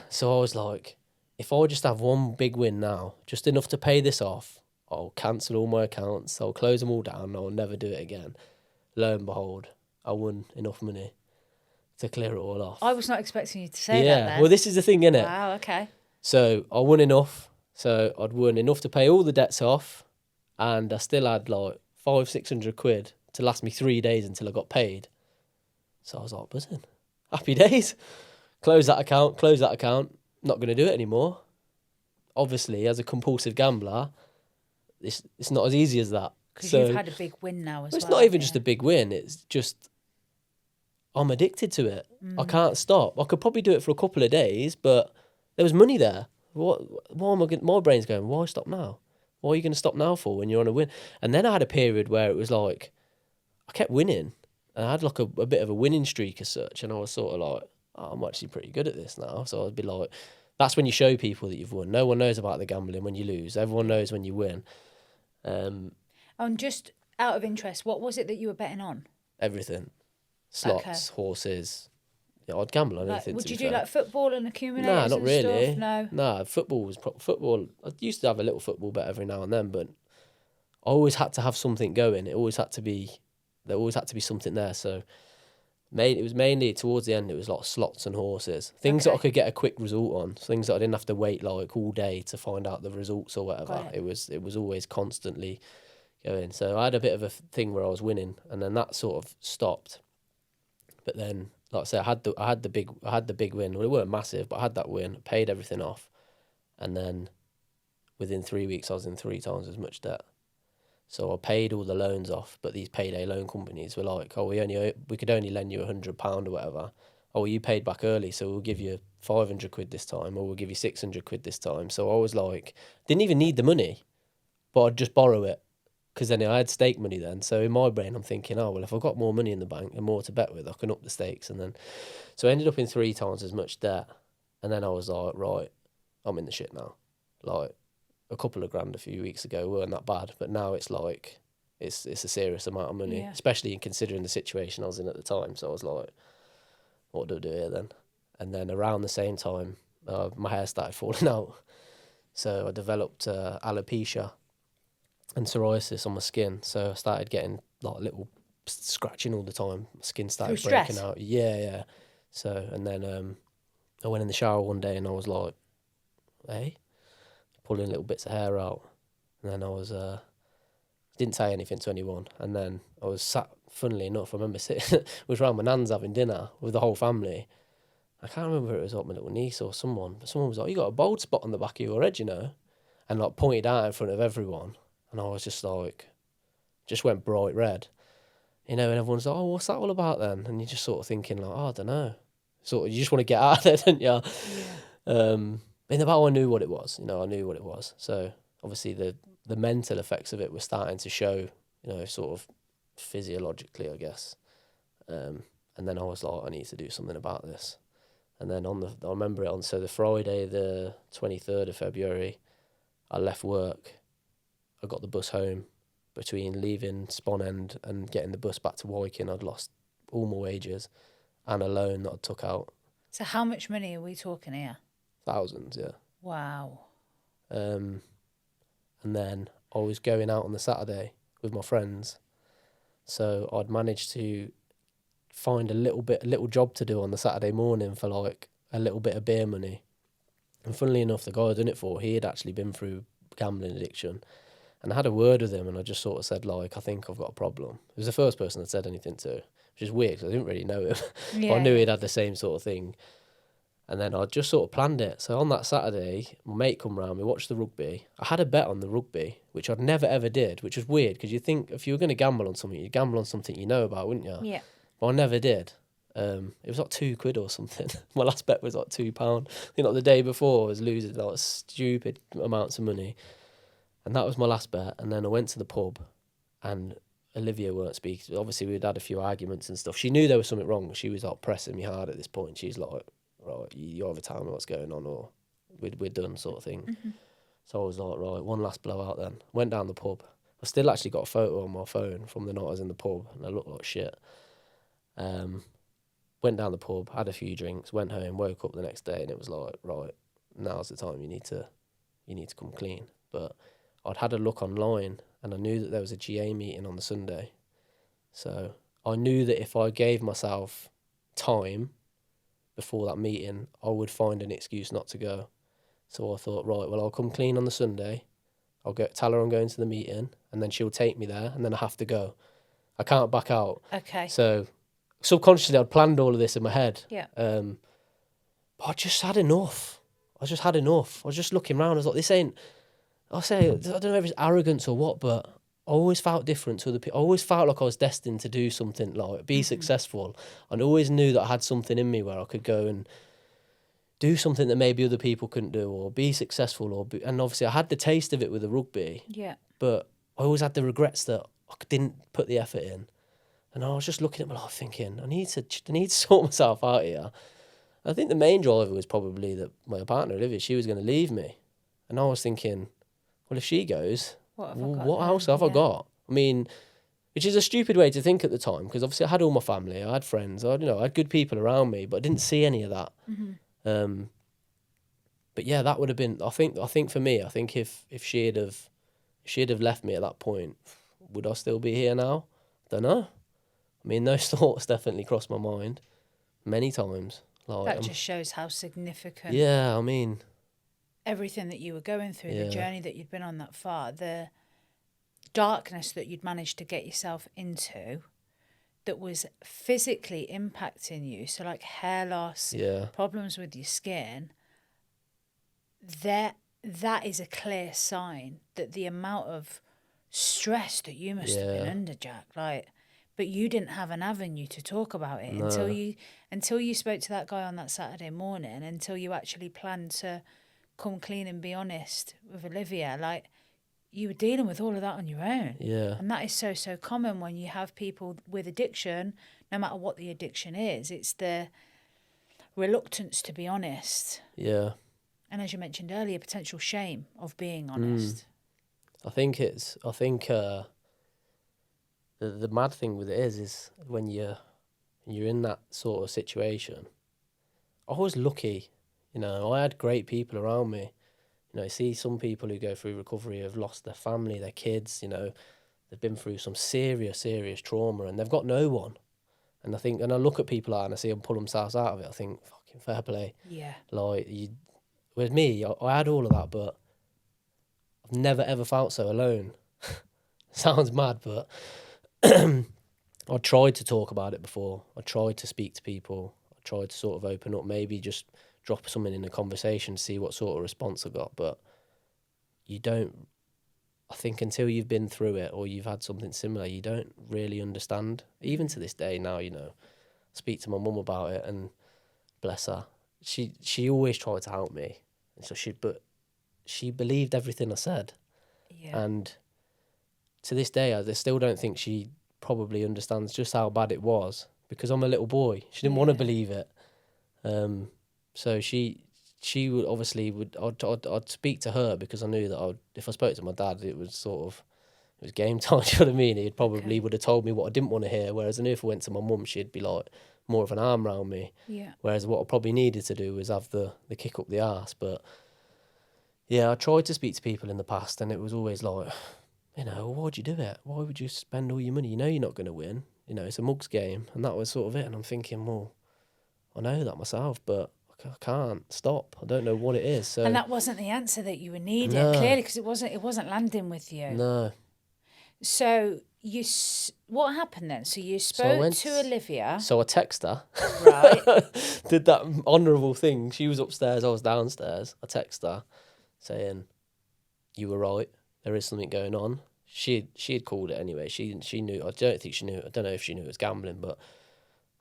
So I was like, if I just have one big win now, just enough to pay this off, I'll cancel all my accounts, I'll close them all down, and I'll never do it again. Lo and behold, I won enough money to clear it all off. I was not expecting you to say that then. Well, this is the thing, innit? Wow, okay. So I won enough. So I'd won enough to pay all the debts off, and I still had like 500-600 quid to last me 3 days until I got paid. So I was like, buzzing. Happy days. Close that account, not going to do it anymore. Obviously, as a compulsive gambler, it's not as easy as that. Because you've had a big win now as well. It's not even just a big win. It's just, I'm addicted to it. I can't stop. I could probably do it for a couple of days, but there was money there. Why am I my brain's going, why stop now? What are you going to stop now for when you're on a win? And then I had a period where it was like, I kept winning. And I had like a bit of a winning streak as such. And I was sort of like, oh, I'm actually pretty good at this now. So I'd be like, that's when you show people that you've won. No one knows about the gambling when you lose. Everyone knows when you win. And just out of interest, what was it that you were betting on? Everything. Slots, horses. Yeah, I'd gamble on anything. Would you do like football and accumulators? Nah, not really. Stuff? No. Nah, football. I used to have a little football bet every now and then, but I always had to have something going. There always had to be something there. So it was mainly towards the end. It was like slots and horses, things that I could get a quick result on, things that I didn't have to wait like all day to find out the results or whatever. It was always constantly going. So I had a bit of a thing where I was winning, and then that sort of stopped. But then, like I said, I had the big win. Well, it weren't massive, but I had that win. Paid everything off, and then within 3 weeks, I was in 3 times as much debt. So I paid all the loans off, but these payday loan companies were like, "Oh, we could only lend you £100 or whatever. Oh, you paid back early, so we'll give you 500 quid this time, or we'll give you 600 quid this time." So I was like, didn't even need the money, but I'd just borrow it, because then I had stake money then. So in my brain, I'm thinking, oh, well, if I've got more money in the bank and more to bet with, I can up the stakes. And then, so I ended up in 3 times as much debt. And then I was like, right, I'm in the shit now. Like, a couple of grand a few weeks ago weren't that bad, but now it's like, it's a serious amount of money, especially in considering the situation I was in at the time. So I was like, what do I do here then? And then around the same time, my hair started falling out. So I developed alopecia and psoriasis on my skin. So I started getting like little scratching all the time. My skin started breaking out. Yeah. So, and then I went in the shower one day and I was like, hey, pulling little bits of hair out. And then I was, didn't say anything to anyone. And then I was sat, funnily enough, I remember sitting, was around my nan's having dinner with the whole family. I can't remember if it was like my little niece or someone, but someone was like, you got a bald spot on the back of your head, you know? And like pointed out in front of everyone. And I was just like, just went bright red. you know, and everyone's like, oh, what's that all about then? And you're just sort of thinking like, oh, I don't know. Sort of, you just want to get out of there, don't you? Yeah. In the battle, I knew what it was. You know, I knew what it was. So obviously the mental effects of it were starting to show, you know, sort of physiologically, I guess. And then I was like, I need to do something about this. And then I remember it on, so the Friday, the 23rd of February, I left work. I got the bus home. Between leaving Spon End and getting the bus back to Woking, I'd lost all my wages and a loan that I took out. So how much money are we talking here? Thousands, yeah. Wow. And then I was going out on the Saturday with my friends. So I'd managed to find a little job to do on the Saturday morning for like a little bit of beer money. And funnily enough, the guy I'd done it for, he had actually been through gambling addiction. And I had a word with him and I just sort of said, like, I think I've got a problem. He was the first person I'd said anything to, which is weird because I didn't really know him. Yeah. But I knew he'd had the same sort of thing. And then I just sort of planned it. So on that Saturday, my mate come round, we watched the rugby. I had a bet on the rugby, which I'd never ever did, which was weird because you think if you were going to gamble on something, you'd gamble on something you know about, wouldn't you? Yeah. But I never did. It was like £2 or something. My last bet was like £2. You know, the day before I was losing like stupid amounts of money. And that was my last bet. And then I went to the pub and Olivia weren't speaking. Obviously, we'd had a few arguments and stuff. She knew there was something wrong. She was like pressing me hard at this point. She's like, right, you either tell me what's going on or we're done sort of thing. Mm-hmm. So I was like, right, one last blowout then. Went down the pub. I still actually got a photo on my phone from the night I was in the pub and I looked like shit. Went down the pub, had a few drinks, went home, woke up the next day and it was like, right, now's the time you need to come clean. But I'd had a look online and I knew that there was a GA meeting on the Sunday. So I knew that if I gave myself time before that meeting, I would find an excuse not to go. So I thought, right, well, I'll come clean on the Sunday. I'll tell her I'm going to the meeting and then she'll take me there and then I have to go. I can't back out. Okay. So subconsciously I'd planned all of this in my head. Yeah. But I just had enough. I was just looking around. I was like, this ain't... I don't know if it's arrogance or what, but I always felt different to other people. I always felt like I was destined to do something, like be successful. And I always knew that I had something in me where I could go and do something that maybe other people couldn't do or be successful. And obviously I had the taste of it with the rugby. Yeah. But I always had the regrets that I didn't put the effort in. And I was just looking at my life thinking, I need to sort myself out here. I think the main driver was probably that my partner, Olivia, she was going to leave me. And I was thinking, well, if she goes, what else have I got? I mean, which is a stupid way to think at the time, because obviously I had all my family, I had friends, I had good people around me, but I didn't see any of that. Mm-hmm. But yeah, that would have been. I think for me, I think if she'd have left me at that point, would I still be here now? Don't know. I mean, those thoughts definitely crossed my mind many times. Like, That just shows how significant. Yeah, I mean, everything that you were going through, Yeah. the journey that you'd been on that far, the darkness that you'd managed to get yourself into that was physically impacting you. So like hair loss, yeah, problems with your skin, that is a clear sign that the amount of stress that you must have been Yeah. under, Jack, like, but you didn't have an avenue to talk about it No. until you spoke to that guy on that Saturday morning, until you actually planned to come clean and be honest with Olivia. Like, you were dealing with all of that on your own. yeah, And that is so common when you have people with addiction, no matter what the addiction is. It's the reluctance to be honest. yeah. And as you mentioned earlier, potential shame of being honest. I think the mad thing with it is when you're in that sort of situation. I was lucky, I had great people around me. You see some people who go through recovery have lost their family, their kids, they've been through some serious trauma and they've got no one. And I look at people like that and I see them pull themselves out of it. I think, fucking fair play. Yeah. Like, with me, I had all of that, but I've never ever felt so alone. Sounds mad, but I tried to talk about it before. I tried to speak to people. I tried to sort of open up, maybe just drop something in a conversation, see what sort of response I got. But you don't I think until you've been through it or you've had something similar, you don't really understand. Even to this day now, you know, I speak to my mum about it, and bless her, she always tried to help me, and so she believed everything I said, Yeah. and to this day, I still don't think she probably understands just how bad it was, because I'm a little boy. She didn't want to believe it. So she would obviously I'd speak to her because I knew that if I spoke to my dad, it was game time. Do you know what I mean? He probably would have told me what I didn't want to hear. Whereas I knew if I went to my mum, she'd be like more of an arm around me. Yeah. Whereas what I probably needed to do was have the kick up the arse. But yeah, I tried to speak to people in the past, and it was always like, you know, why'd you do it? Why would you spend all your money? You know you're not going to win. You know, it's a mugs game. And that was sort of it. And I'm thinking, well, I know that myself, but I can't stop. I don't know what it is. So And that wasn't the answer that you were needing, No. clearly, because it wasn't landing with you. no. So what happened then? So you spoke to Olivia, So I text her. right? Did that honourable thing. She was upstairs, I was downstairs. I text her saying, you were right. There is something going on. She had called it anyway. She knew. I don't think she knew. I don't know if she knew it was gambling, but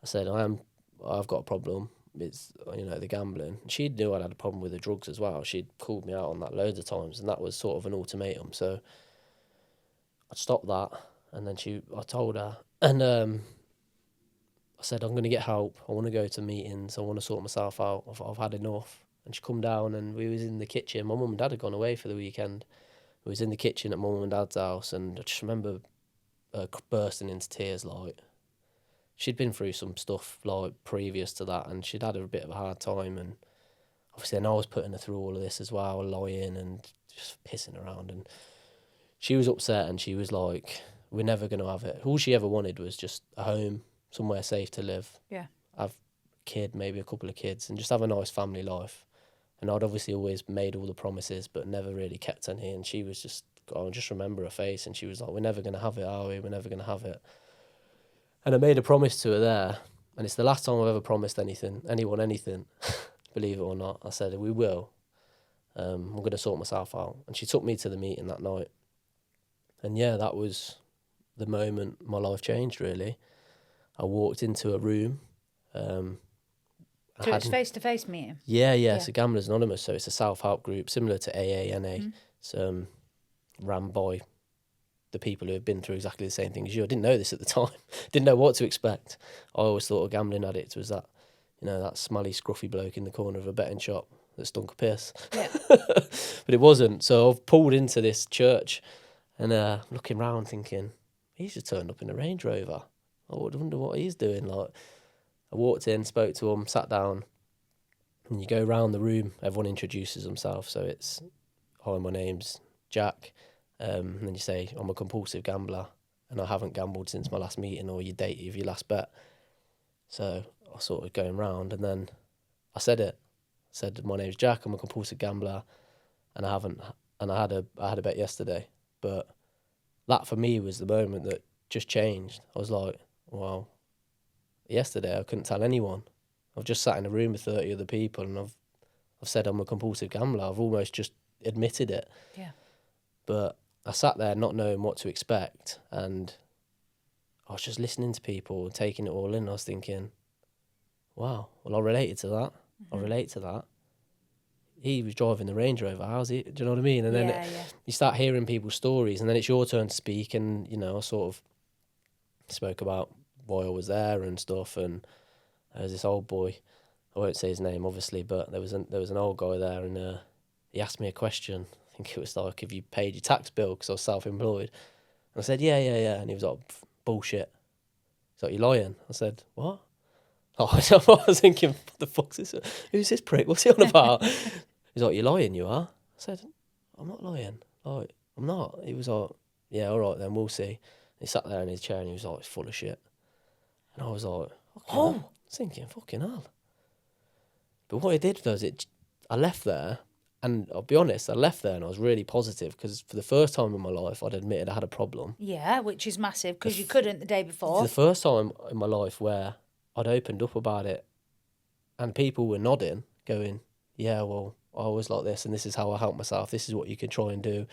I said I've got a problem. It's, you know, the gambling. She knew I'd had a problem with the drugs as well. She'd called me out on that loads of times, and that was sort of an ultimatum. So I stopped that, and then I told her, and I said, I'm going to get help. I want to go to meetings. I want to sort myself out. I've had enough. And she come down, and we was in the kitchen. My mum and dad had gone away for the weekend. We was in the kitchen at my mum and dad's house, and I just remember bursting into tears. Like, she'd been through some stuff like previous to that, and she'd had a bit of a hard time. And obviously, then I was putting her through all of this as well, lying and just pissing around. And she was upset, and she was like, we're never going to have it. All she ever wanted was just a home, somewhere safe to live. Yeah. Have a kid, maybe a couple of kids, and just have a nice family life. And I'd obviously always made all the promises, but never really kept any. And she was just, I just remember her face, and she was like, we're never going to have it, are we? We're never going to have it. And I made a promise to her there, and it's the last time I've ever promised anyone anything, believe it or not. I said, we will. I'm going to sort myself out. And she took me to the meeting that night. And yeah, that was the moment my life changed, really. I walked into a room. So it's face-to-face meeting? Yeah. It's a Gamblers Anonymous, so it's a self-help group similar to AA, NA. It's ran by the people who have been through exactly the same thing as you. I didn't know this at the time. Didn't know what to expect. I always thought a gambling addict was that, you know, that smelly, scruffy bloke in the corner of a betting shop that stunk of piss. Yeah. But it wasn't. So I've pulled into this church and looking round thinking, he's just turned up in a Range Rover. I would wonder what he's doing. Like, I walked in, spoke to him, sat down, and you go round the room. Everyone introduces themselves. So it's, hi, my name's Jack. And then you say, I'm a compulsive gambler, and I haven't gambled since my last meeting or your date of your last bet. So I sort of going round, and then I said it. I said, my name's Jack. I'm a compulsive gambler, and I haven't. And I had a bet yesterday, but that for me was the moment that just changed. I was like, well, yesterday I couldn't tell anyone. I've just sat in a room with 30 other people, and I've said I'm a compulsive gambler. I've almost just admitted it. Yeah. But I sat there not knowing what to expect, and I was just listening to people and taking it all in. I was thinking, wow, well, I related to that. I relate to that. He was driving the Range Rover. How's he? Do you know what I mean? And then you start hearing people's stories, and then it's your turn to speak. And, you know, I sort of spoke about why I was there and stuff. And there was this old boy. I won't say his name, obviously, but there was an old guy there, and he asked me a question. I think it was like, have you paid your tax bill? Because I was self-employed. And I said, yeah. And he was like, bullshit. He's like, you're lying. I said, what? Oh, I was thinking, what the fuck's this? Who's this prick? What's he on about? He's like, you're lying, you are? I said, I'm not lying. Like, I'm not. He was like, yeah, all right then, we'll see. And he sat there in his chair and he was like, it's full of shit. And I was like, I was thinking, fucking hell. But what it did was I left there, and I'll be honest, I left there and I was really positive, because for the first time in my life, I'd admitted I had a problem. Yeah, which is massive, because you couldn't the day before. The first time in my life where I'd opened up about it, and people were nodding, going, yeah, well, I was like this, and this is how I help myself. This is what you can try and do.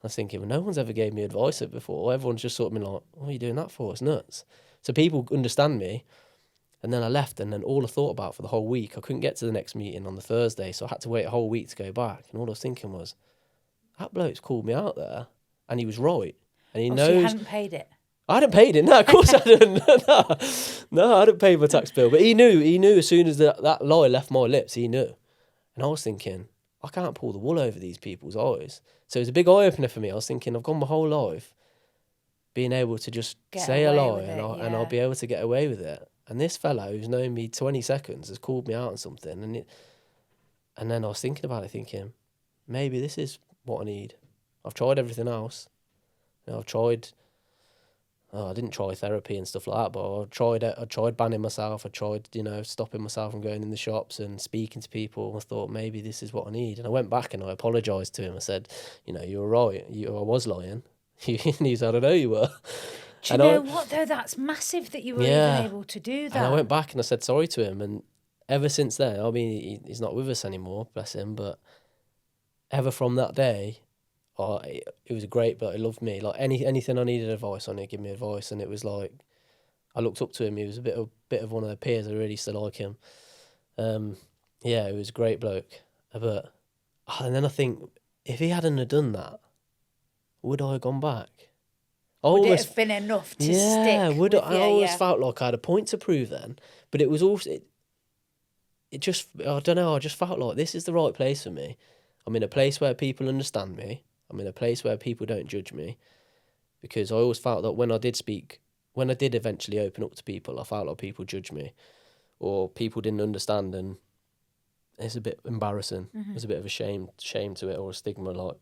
I was thinking, well, no one's ever gave me advice before. Everyone's just sort of been like, what are you doing that for? It's nuts. So people understand me. And then I left, and then all I thought about for the whole week, I couldn't get to the next meeting on the Thursday, so I had to wait a whole week to go back. And all I was thinking was, that bloke's called me out there, and he was right. And he knows. So you hadn't paid it? I hadn't paid it. No, of course I didn't. No, I hadn't paid my tax bill. But he knew as soon as that lie left my lips, he knew. And I was thinking, I can't pull the wool over these people's eyes. So it was a big eye-opener for me. I was thinking, I've gone my whole life being able to just say a lie and I'll be able to get away with it. And this fella who's known me 20 seconds has called me out on something. And then I was thinking about it, thinking, maybe this is what I need. I've tried everything else. I've tried... I didn't try therapy and stuff like that, but I tried banning myself. I tried, stopping myself from going in the shops and speaking to people. I thought maybe this is what I need. And I went back and I apologised to him. I said, you were right. I was lying. And he said, I know you were. Do you know what, though? That's massive that you were even able to do that. And I went back and I said sorry to him. And ever since then, I mean, he's not with us anymore, bless him. But ever from that day... it was great, but he loved me. Like anything I needed advice on, he'd give me advice, and it was like I looked up to him. He was a bit of one of the peers. I really still like him. He was a great bloke. But and then I think if he hadn't have done that, would I have gone back? Would it have been enough to stick? I always felt like I had a point to prove then, but it was also it just I don't know. I just felt like this is the right place for me. I'm in a place where people understand me. I'm in a place where people don't judge me, because I always felt that when I did eventually open up to people, I felt like people judged me or people didn't understand, and it's a bit embarrassing. Mm-hmm. There's a bit of a shame to it, or a stigma.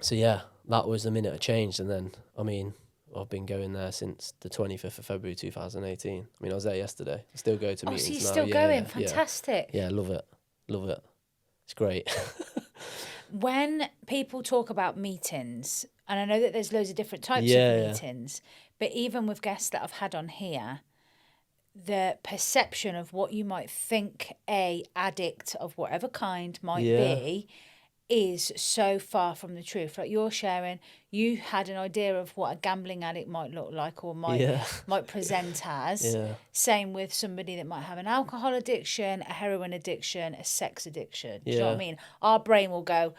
So yeah, that was the minute I changed. And then, I mean, I've been going there since the 25th of February 2018. I mean, I was there yesterday. I still go to meetings now. So you're still going? Fantastic. Yeah, love it. It's great. When people talk about meetings, and I know that there's loads of different types of meetings, but even with guests that I've had on here, the perception of what you might think a addict of whatever kind might be is so far from the truth. Like you're sharing, you had an idea of what a gambling addict might look like or might present as. Yeah. Same with somebody that might have an alcohol addiction, a heroin addiction, a sex addiction. Do you know what I mean? Our brain will go,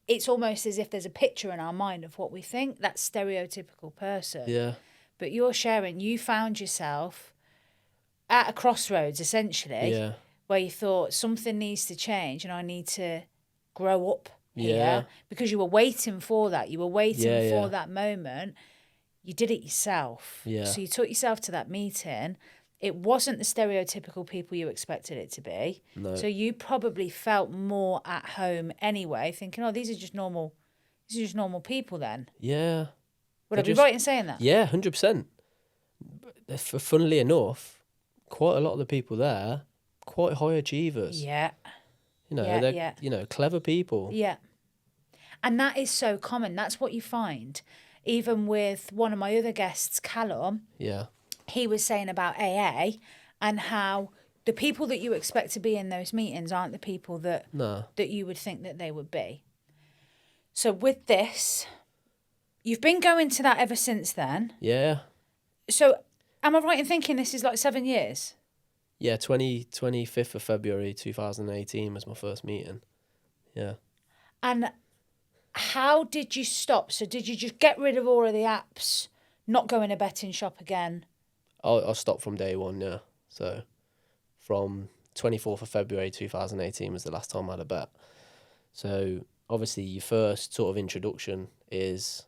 it's almost as if there's a picture in our mind of what we think, that stereotypical person. Yeah. But you're sharing, you found yourself at a crossroads, essentially, where you thought something needs to change and I need to grow up here, because you were waiting for that. You were waiting for that moment. You did it yourself. Yeah. So you took yourself to that meeting. It wasn't the stereotypical people you expected it to be. No. So you probably felt more at home anyway, thinking, oh, these are just normal people then. Yeah. Would I be right in saying that? Yeah, 100%. Funnily enough, quite a lot of the people there, quite high achievers. Yeah. They're clever people. Yeah. And that is so common. That's what you find. Even with one of my other guests, Callum. Yeah. He was saying about AA and how the people that you expect to be in those meetings aren't the people that you would think that they would be. So with this, you've been going to that ever since then. Yeah. So am I right in thinking this is like 7 years? Yeah, 25th of February 2018 was my first meeting. Yeah. And how did you stop? So did you just get rid of all of the apps, not go in a betting shop again? I stopped from day one, yeah. So from 24th of February 2018 was the last time I had a bet. So obviously your first sort of introduction is,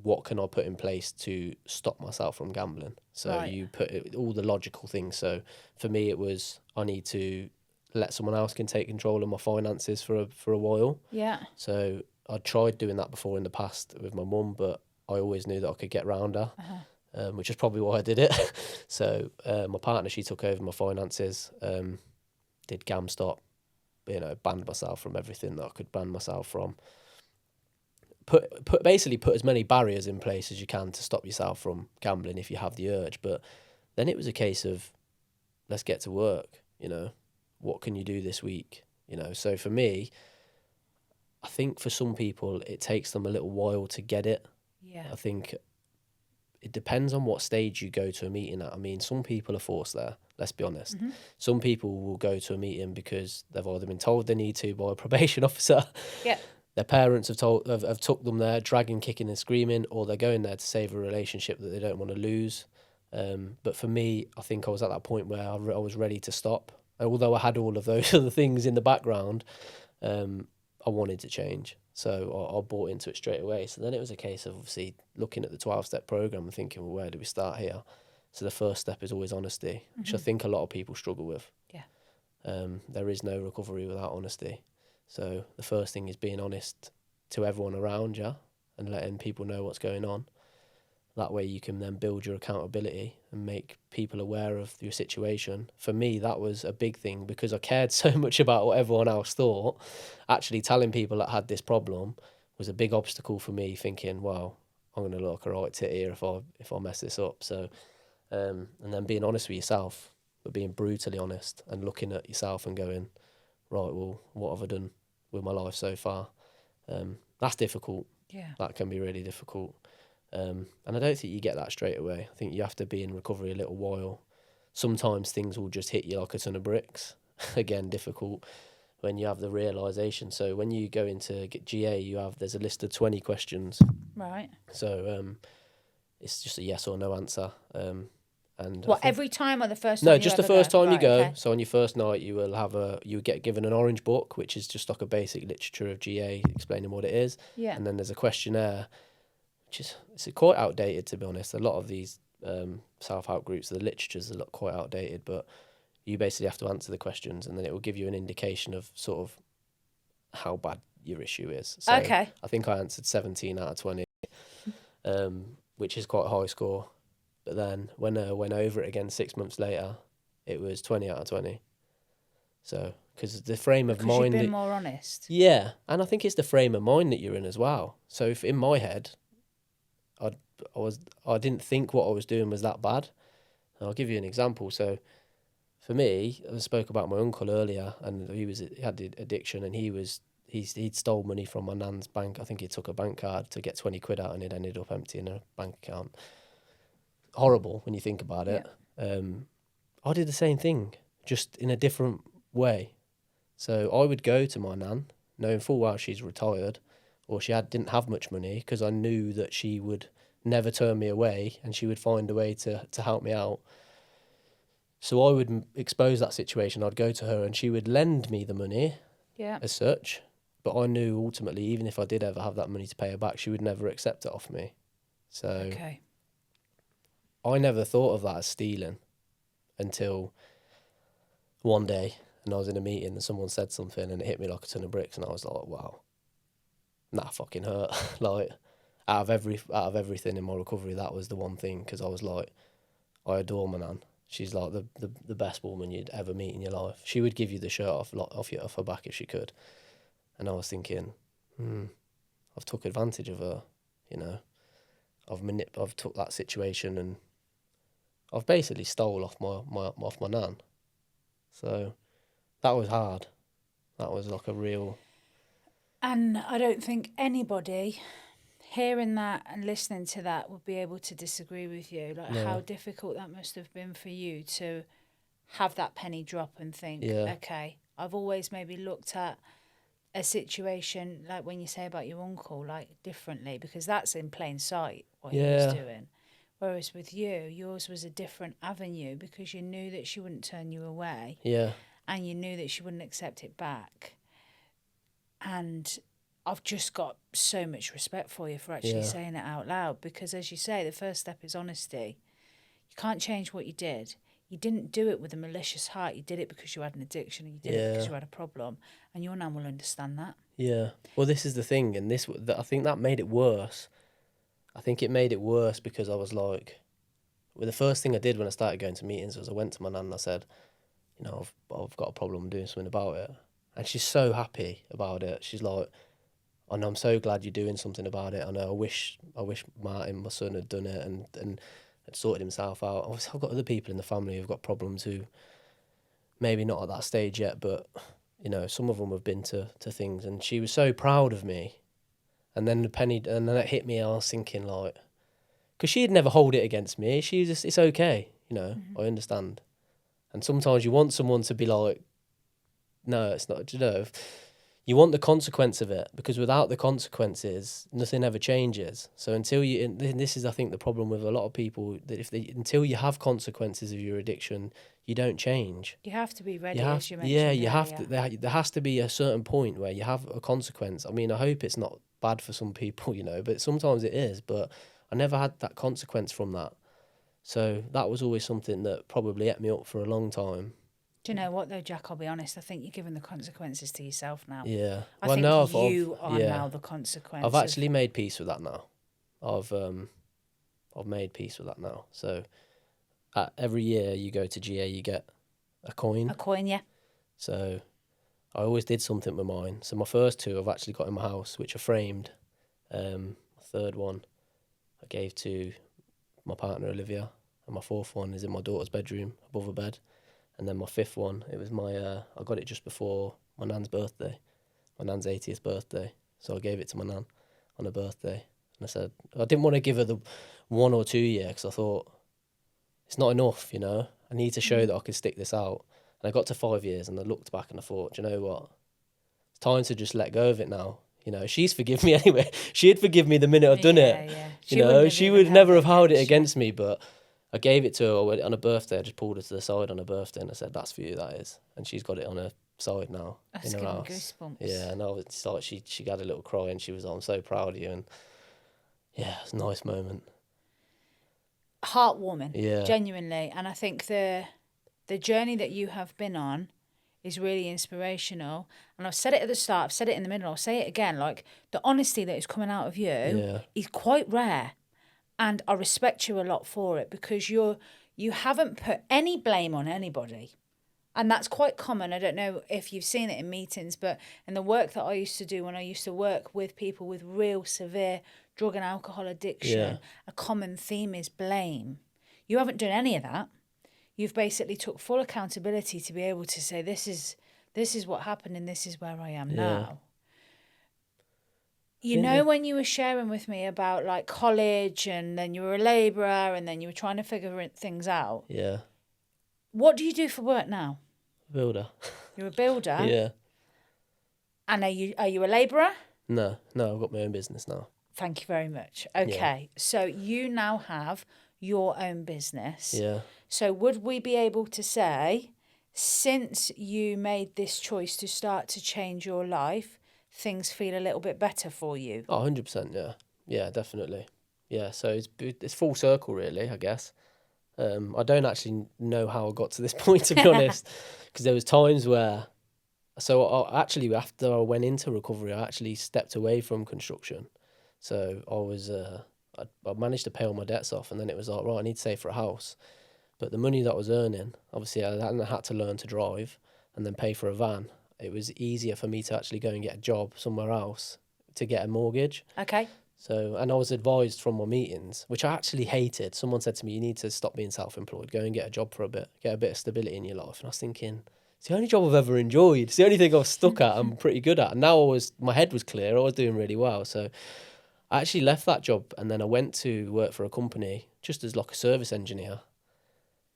what can I put in place to stop myself from gambling? So you put all the logical things. So for me, it was, I need to let someone else can take control of my finances for a while. Yeah. So I tried doing that before in the past with my mum, but I always knew that I could get round her, which is probably why I did it. So my partner, she took over my finances, did GamStop, banned myself from everything that I could ban myself from. Basically put as many barriers in place as you can to stop yourself from gambling if you have the urge. But then it was a case of, let's get to work, what can you do this week? So for me, I think for some people it takes them a little while to get it. Yeah. I think it depends on what stage you go to a meeting at. I mean, some people are forced there, let's be honest. Mm-hmm. Some people will go to a meeting because they've either been told they need to by a probation officer, Yeah. their parents have took them there, dragging, kicking and screaming, or they're going there to save a relationship that they don't want to lose. But for me, I think I was at that point where I was ready to stop. Although I had all of those other things in the background, I wanted to change. So I bought into it straight away. So then it was a case of obviously looking at the 12-step program and thinking, well, where do we start here? So the first step is always honesty, which I think a lot of people struggle with. Yeah. There is no recovery without honesty. So the first thing is being honest to everyone around you and letting people know what's going on. That way you can then build your accountability and make people aware of your situation. For me, that was a big thing because I cared so much about what everyone else thought. Actually telling people that had this problem was a big obstacle for me, thinking, well, I'm going to look a right tit here if I mess this up. So, and then being honest with yourself, but being brutally honest and looking at yourself and going, right, well, what have I done with my life so far? That's difficult. Yeah. That can be really difficult. And I don't think you get that straight away. I think you have to be in recovery a little while. Sometimes things will just hit you like a ton of bricks. Again, difficult when you have the realisation. So when you go into get GA, there's a list of 20 questions. Right. So it's just a yes or no answer. And What, every time or the first time? no, you just the ever first go? time you Right, go. okay. So on your first night, you get given an orange book, which is just like a basic literature of GA, explaining what it is. Yeah. And then there's a questionnaire, which is it's quite outdated, to be honest. A lot of these self-help groups, the literature's a lot quite outdated, but you basically have to answer the questions, and then it will give you an indication of sort of how bad your issue is. So Okay. I think I answered 17 out of 20, which is quite a high score. But then when I went over it again 6 months later, it was 20 out of 20. So, because the frame of Because mind... you've been more honest. Yeah, and I think it's the frame of mind that you're in as well. So if in my head, I didn't think what I was doing was that bad. And I'll give you an example. So for me, I spoke about my uncle earlier, and he had the addiction, and he'd stole money from my nan's bank. I think he took a bank card to get 20 quid out, and it ended up emptying a bank account. Horrible when you think about it. Yeah. I did the same thing, just in a different way. So I would go to my nan, knowing full well she's retired, or didn't have much money, because I knew that she would never turn me away and she would find a way to help me out. So I would expose that situation. I'd go to her and she would lend me the money as such, but I knew ultimately, even if I did ever have that money to pay her back, she would never accept it off me. So Okay. I never thought of that as stealing until one day, and I was in a meeting and someone said something and it hit me like a ton of bricks, and I was like, wow, that fucking hurt. Like, out of everything in my recovery, that was the one thing, because I was like, I adore my nan. She's like the best woman you'd ever meet in your life. She would give you the shirt off her back if she could. And I was thinking, I've took advantage of her, you know. I've took that situation and I've basically stole off my nan. So that was hard. That was like a real... And I don't think anybody hearing that and listening to that would be able to disagree with you. Like, No. how difficult that must have been for you to have that penny drop and think, Yeah. okay, I've always maybe looked at a situation, like when you say about your uncle, like differently, because that's in plain sight what he was doing. Whereas with you, yours was a different avenue, because you knew that she wouldn't turn you away. Yeah. And you knew that she wouldn't accept it back. And I've just got so much respect for you for actually saying it out loud, because as you say, the first step is honesty. You can't change what you did. You didn't do it with a malicious heart. You did it because you had an addiction, and you did it because you had a problem, and your nan will understand that. Yeah. Well, this is the thing, and I think that made it worse. I think it made it worse because I was like, well, the first thing I did when I started going to meetings was I went to my nan and I said, you know, I've got a problem, I'm doing something about it. And she's so happy about it. She's like, I know, I'm so glad you're doing something about it. I know, I wish Martin, my son, had done it and had sorted himself out. Obviously, I've got other people in the family who've got problems who maybe not at that stage yet, but you know, some of them have been to things, and she was so proud of me. And then and then it hit me. I was thinking like, because she'd never hold it against me. She just, it's okay, you know. I understand. And sometimes you want someone to be like, no, it's not. You know, you want the consequence of it, because without the consequences, nothing ever changes. So until you, and this is, I think, the problem with a lot of people, that until you have consequences of your addiction, you don't change. You have to be ready, You have, as you mentioned. yeah, you have earlier. to. There has to be a certain point where you have a consequence. I mean, I hope it's not bad for some people, you know, but sometimes it is. But I never had that consequence from that. So that was always something that probably ate me up for a long time. Do you know what though, Jack? I'll be honest. I think you're giving the consequences to yourself now. Yeah. I Well, think no, you are now the consequence. I've actually made peace with that now. I've made peace with that now. So every year you go to GA, you get a coin. A coin, yeah. So I always did something with mine. So my first two I've actually got in my house, which are framed. My third one I gave to my partner Olivia, and my fourth one is in my daughter's bedroom above her bed. And then my fifth one, it was I got it just before my nan's birthday, my nan's 80th birthday. So I gave it to my nan on her birthday. And I said, I didn't want to give her the 1 or 2 year, because I thought, it's not enough, you know. I need to show that I can stick this out. And I got to 5 years, and I looked back and I thought, do you know what? It's time to just let go of it now. You know, she's forgiven me anyway. She'd forgive me the minute I've done it. Yeah. She would never have held it against me, but I gave it to her on her birthday. I just pulled her to the side on her birthday and I said, that's for you, that is. And she's got it on her side now. That's in her giving house. goosebumps. Yeah, and it's like she had a little cry and she was like, I'm so proud of you. And yeah, it's a nice moment. Heartwarming, Yeah. genuinely. And I think the journey that you have been on is really inspirational. And I've said it at the start, I've said it in the middle, I'll say it again. Like, the honesty that is coming out of you is quite rare. And I respect you a lot for it, because you haven't put any blame on anybody. And that's quite common. I don't know if you've seen it in meetings, but in the work that I used to do when I used to work with people with real severe drug and alcohol addiction, a common theme is blame. You haven't done any of that. You've basically took full accountability to be able to say, this is what happened and this is where I am now. You know, when you were sharing with me about like college, and then you were a labourer, and then you were trying to figure things out. Yeah. What do you do for work now? Builder. You're a builder? Yeah. And are you a labourer? No, I've got my own business now. Thank you very much. Okay, so you now have your own business. Yeah. So would we be able to say, since you made this choice to start to change your life, things feel a little bit better for you? Oh, 100%, yeah. Yeah, definitely. Yeah, so it's full circle, really, I guess. I don't actually know how I got to this point, to be honest, because there was times where... So actually, after I went into recovery, I actually stepped away from construction. So I was... I managed to pay all my debts off, and then it was like, right, I need to save for a house. But the money that I was earning, obviously I had to learn to drive and then pay for a van. It was easier for me to actually go and get a job somewhere else to get a mortgage. Okay. So, and I was advised from my meetings, which I actually hated. Someone said to me, you need to stop being self-employed, go and get a job for a bit, get a bit of stability in your life. And I was thinking, it's the only job I've ever enjoyed. It's the only thing I've stuck at, I'm pretty good at. And now my head was clear, I was doing really well. So I actually left that job, and then I went to work for a company just as like a service engineer.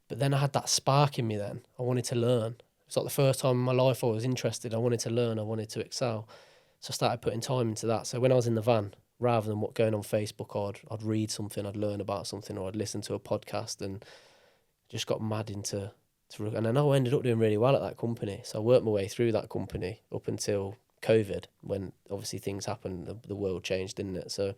But then I had that spark in me then. I wanted to learn. It's like the first time in my life I was interested. I wanted to learn. I wanted to excel. So I started putting time into that. So when I was in the van, rather than going on Facebook, I'd read something, I'd learn about something, or I'd listen to a podcast, and just got mad into... And then I ended up doing really well at that company. So I worked my way through that company up until COVID, when obviously things happened. The world changed, didn't it? So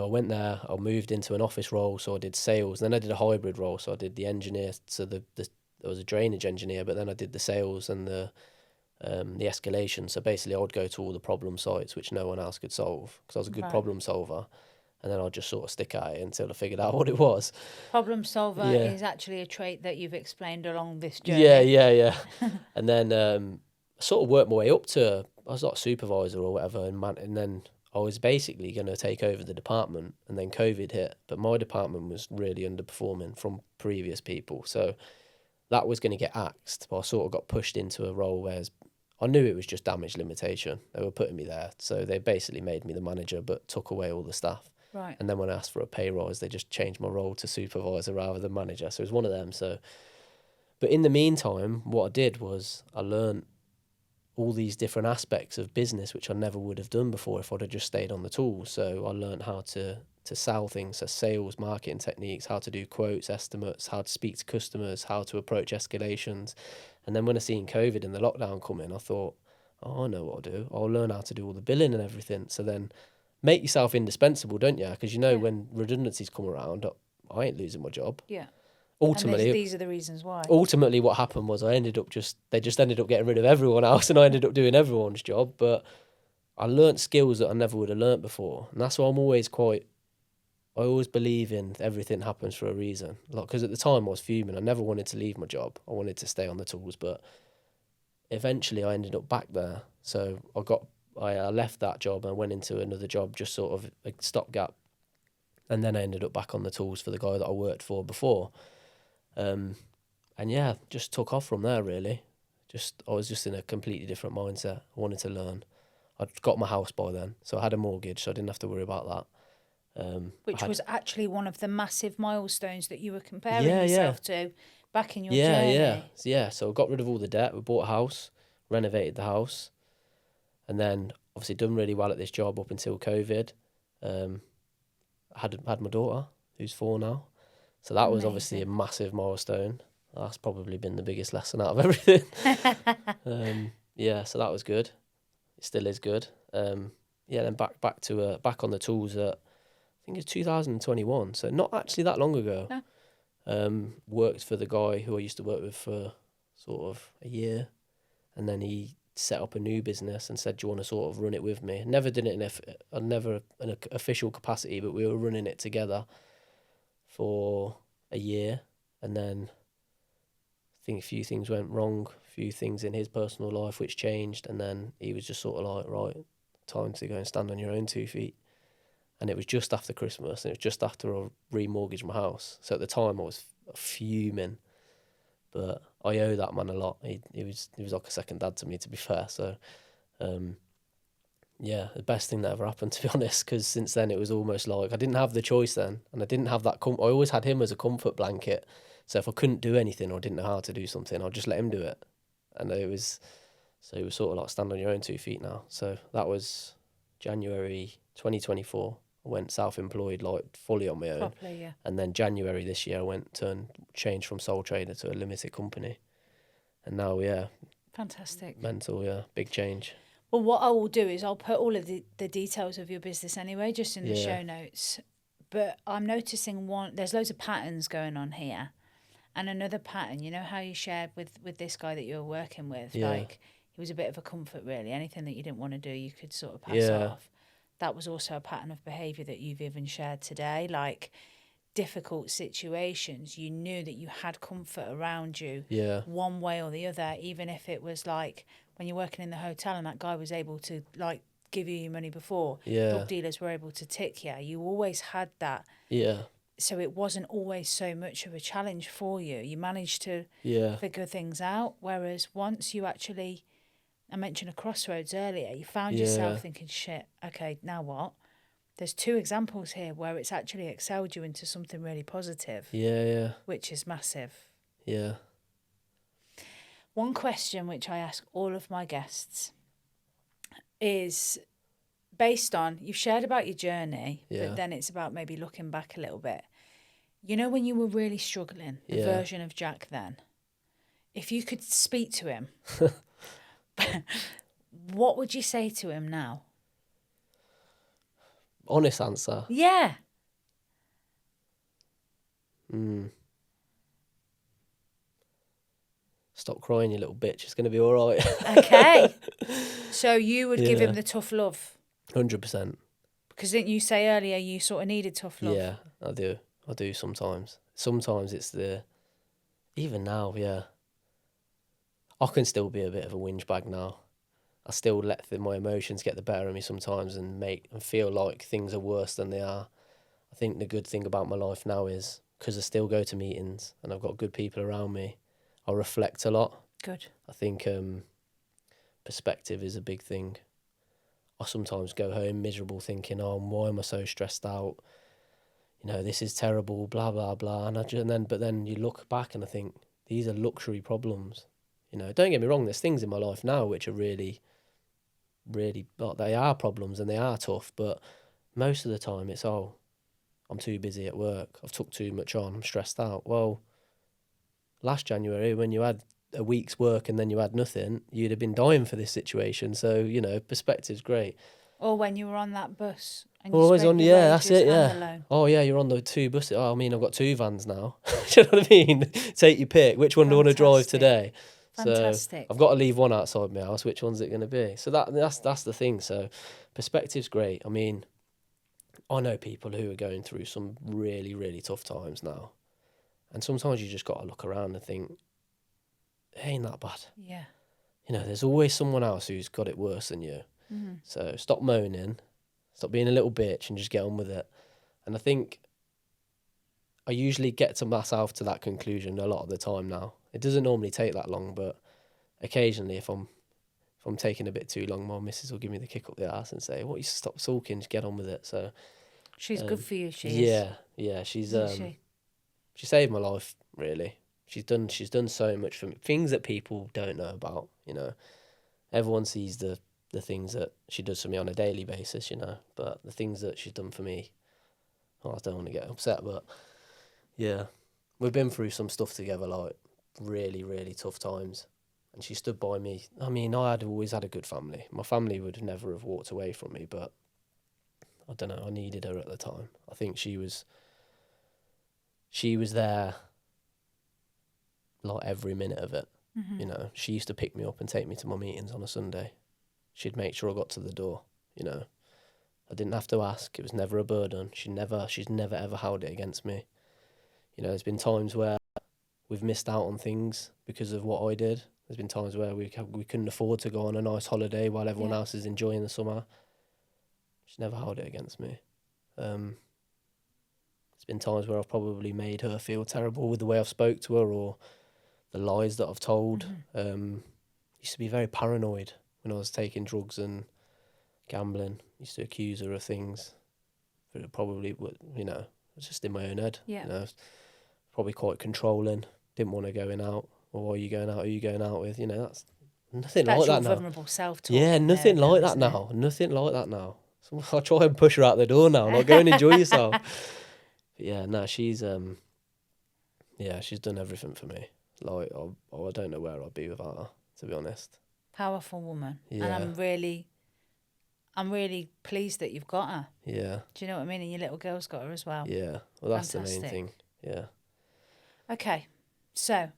I went there, I moved into an office role, so I did sales. Then I did a hybrid role, so I did the engineer, so there was a drainage engineer, but then I did the sales and the escalation. So basically I would go to all the problem sites which no one else could solve, because I was a good problem solver. And then I'd just sort of stick at it until I figured out what it was. Problem solver is actually a trait that you've explained along this journey. Yeah. And then I sort of worked my way up to... I was like supervisor or whatever, and then... I was basically going to take over the department, and then COVID hit. But my department was really underperforming from previous people. So that was going to get axed, but I sort of got pushed into a role where I knew it was just damage limitation. They were putting me there. So they basically made me the manager, but took away all the staff. Right. And then when I asked for a pay rise, they just changed my role to supervisor rather than manager. So it was one of them. So, but in the meantime, what I did was I learned all these different aspects of business, which I never would have done before if I'd have just stayed on the tools. So I learned how to sell things, so sales, marketing techniques, how to do quotes, estimates, how to speak to customers, how to approach escalations. And then when I seen COVID and the lockdown come in, I thought, oh, I know what I'll do. I'll learn how to do all the billing and everything. So then make yourself indispensable, don't you? Because when redundancies come around, I ain't losing my job. Yeah. Ultimately, and these are the reasons why. Ultimately, what happened was they just ended up getting rid of everyone else, and I ended up doing everyone's job. But I learnt skills that I never would have learnt before, and that's why I always believe in everything happens for a reason. Because at the time I was fuming. I never wanted to leave my job. I wanted to stay on the tools, but eventually I ended up back there. So I left that job and went into another job, just sort of a stopgap, and then I ended up back on the tools for the guy that I worked for before. And yeah, just took off from there really. I was just in a completely different mindset. I wanted to learn. I'd got my house by then, so I had a mortgage, so I didn't have to worry about that. Which was actually one of the massive milestones that you were comparing yourself to back in your journey. Yeah. So I got rid of all the debt. We bought a house, renovated the house, and then obviously done really well at this job up until COVID. Had my daughter, who's 4 now. So that was obviously a massive milestone. That's probably been the biggest lesson out of everything. So that was good. It still is good. Then back on the tools at, I think it's 2021. So not actually that long ago. No. Worked for the guy who I used to work with for sort of a year, and then he set up a new business and said, "Do you want to sort of run it with me?" Never did it never in an official capacity, but we were running it together for a year, and then I think a few things went wrong, a few things in his personal life which changed, and then he was just sort of like, right, time to go and stand on your own 2 feet. And it was just after Christmas, and it was just after I remortgaged my house. So at the time I was fuming, but I owe that man a lot. He was like a second dad to me, to be fair. So the best thing that ever happened, to be honest, because since then it was almost like I didn't have the choice then, and I didn't have that. I always had him as a comfort blanket. So if I couldn't do anything or didn't know how to do something, I'd just let him do it. And it was sort of like stand on your own 2 feet now. So that was January 2024. I went self-employed, like fully on my own. Properly, yeah. And then January this year, I changed from sole trader to a limited company. And now, Fantastic. Mental, big change. Well, what I will do is I'll put all of the details of your business anyway, just in the show notes. But I'm noticing there's loads of patterns going on here. And another pattern, you know how you shared with this guy that you were working with? Yeah. Like, he was a bit of a comfort, really. Anything that you didn't want to do, you could sort of pass off. That was also a pattern of behaviour that you've even shared today. Like, difficult situations, you knew that you had comfort around you one way or the other, even if it was like when you're working in the hotel and that guy was able to like give you your money before drug dealers were able to tick you always had that. So it wasn't always so much of a challenge for you managed to figure things out, whereas once you actually, I mentioned a crossroads earlier, you found yourself thinking, shit, okay, now what? There's 2 examples here where it's actually excelled you into something really positive. Which is massive. One question which I ask all of my guests is based on, you've shared about your journey, but then it's about maybe looking back a little bit. You know, when you were really struggling, the version of Jack then, if you could speak to him, what would you say to him now? Honest answer. Yeah. Stop crying, you little bitch. It's going to be all right. Okay. So you would give him the tough love? 100%. Because didn't you say earlier you sort of needed tough love? Yeah, I do. I do sometimes. Sometimes it's even now, I can still be a bit of a whinge bag now. I still let my emotions get the better of me sometimes and feel like things are worse than they are. I think the good thing about my life now is, because I still go to meetings and I've got good people around me, I reflect a lot. Good. I think perspective is a big thing. I sometimes go home miserable thinking, oh, why am I so stressed out? You know, this is terrible, blah, blah, blah. But then you look back and I think, these are luxury problems. You know, don't get me wrong, there's things in my life now which are really, really, they are problems and they are tough. But most of the time it's, oh, I'm too busy at work. I've took too much on. I'm stressed out. Well, last January when you had a week's work and then you had nothing, you'd have been dying for this situation. So, you know, perspective's great. Or when you were on that bus and Well, you always spent on, your yeah, that's wages it, and yeah. the loan. Oh, yeah, you're on the 2 buses. Oh, I mean, I've got 2 vans now. Do you know what I mean? Take your pick. Which one do I want to drive Fantastic. today? Fantastic. So I've got to leave one outside my house. Which one's it going to be? So that's the thing. So perspective's great. I mean, I know people who are going through some really, really tough times now. And sometimes you just got to look around and think, it ain't that bad. Yeah. You know, there's always someone else who's got it worse than you. Mm-hmm. So stop moaning, stop being a little bitch and just get on with it. And I think I usually get to myself to that conclusion a lot of the time now. It doesn't normally take that long, but occasionally if I'm taking a bit too long, my missus will give me the kick up the arse and say, "What, you stop sulking, just get on with it." So She's good for you, she yeah, is. yeah, she's Isn't she saved my life, really. She's done so much for me. Things that people don't know about, you know. Everyone sees the things that she does for me on a daily basis, you know. But the things that she's done for me, oh, I don't want to get upset, but yeah. We've been through some stuff together, like really, really tough times. And she stood by me. I mean, I had always had a good family. My family would never have walked away from me, but I don't know, I needed her at the time. I think she was there like every minute of it. Mm-hmm. You know, she used to pick me up and take me to my meetings on a Sunday. She'd make sure I got to the door, you know. I didn't have to ask. It was never a burden. She's never ever held it against me. You know, there's been times where we've missed out on things because of what I did. There's been times where we couldn't afford to go on a nice holiday while everyone else is enjoying the summer. She's never held it against me. There's been times where I've probably made her feel terrible with the way I've spoke to her or the lies that I've told. Used to be very paranoid when I was taking drugs and gambling. Used to accuse her of things that probably would, you know, it was just in my own head. Yeah. You know, probably quite controlling. Didn't want her going out. Or why are you going out? Who are you going out with? You know, that's nothing That's like your that now. vulnerable self-talk. Yeah, nothing like that now. Nothing like that now. So I try and push her out the door now. Like, go and enjoy yourself. But yeah, no, she's done everything for me. Like, I don't know where I'd be without her, to be honest. Powerful woman. Yeah. And I'm really pleased that you've got her. Yeah. Do you know what I mean? And your little girl's got her as well. Yeah. Well, that's Fantastic. the main thing. Yeah. Okay. So,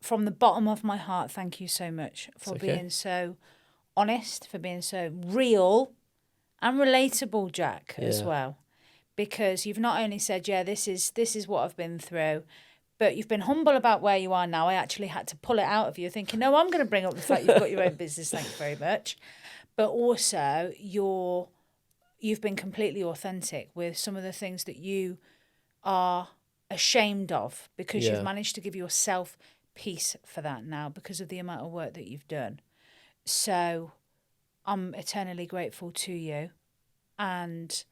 from the bottom of my heart, thank you so much for being so honest, for being so real and relatable, Jack, as well. Because you've not only said, yeah, this is what I've been through, but you've been humble about where you are now. I actually had to pull it out of you, thinking, no, I'm going to bring up the fact you've got your own business, thank you very much. But also, you've been completely authentic with some of the things that you are ashamed of, because you've managed to give yourself peace for that now because of the amount of work that you've done. So I'm eternally grateful to you, and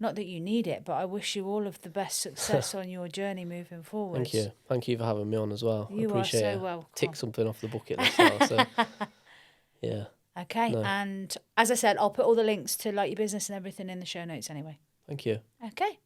not that you need it, but I wish you all of the best success on your journey moving forward. Thank you for having me on as well. You I appreciate are so it. welcome. Tick something off the bucket list now, so yeah. Okay, and as I said, I'll put all the links to like your business and everything in the show notes anyway. Thank you. Okay.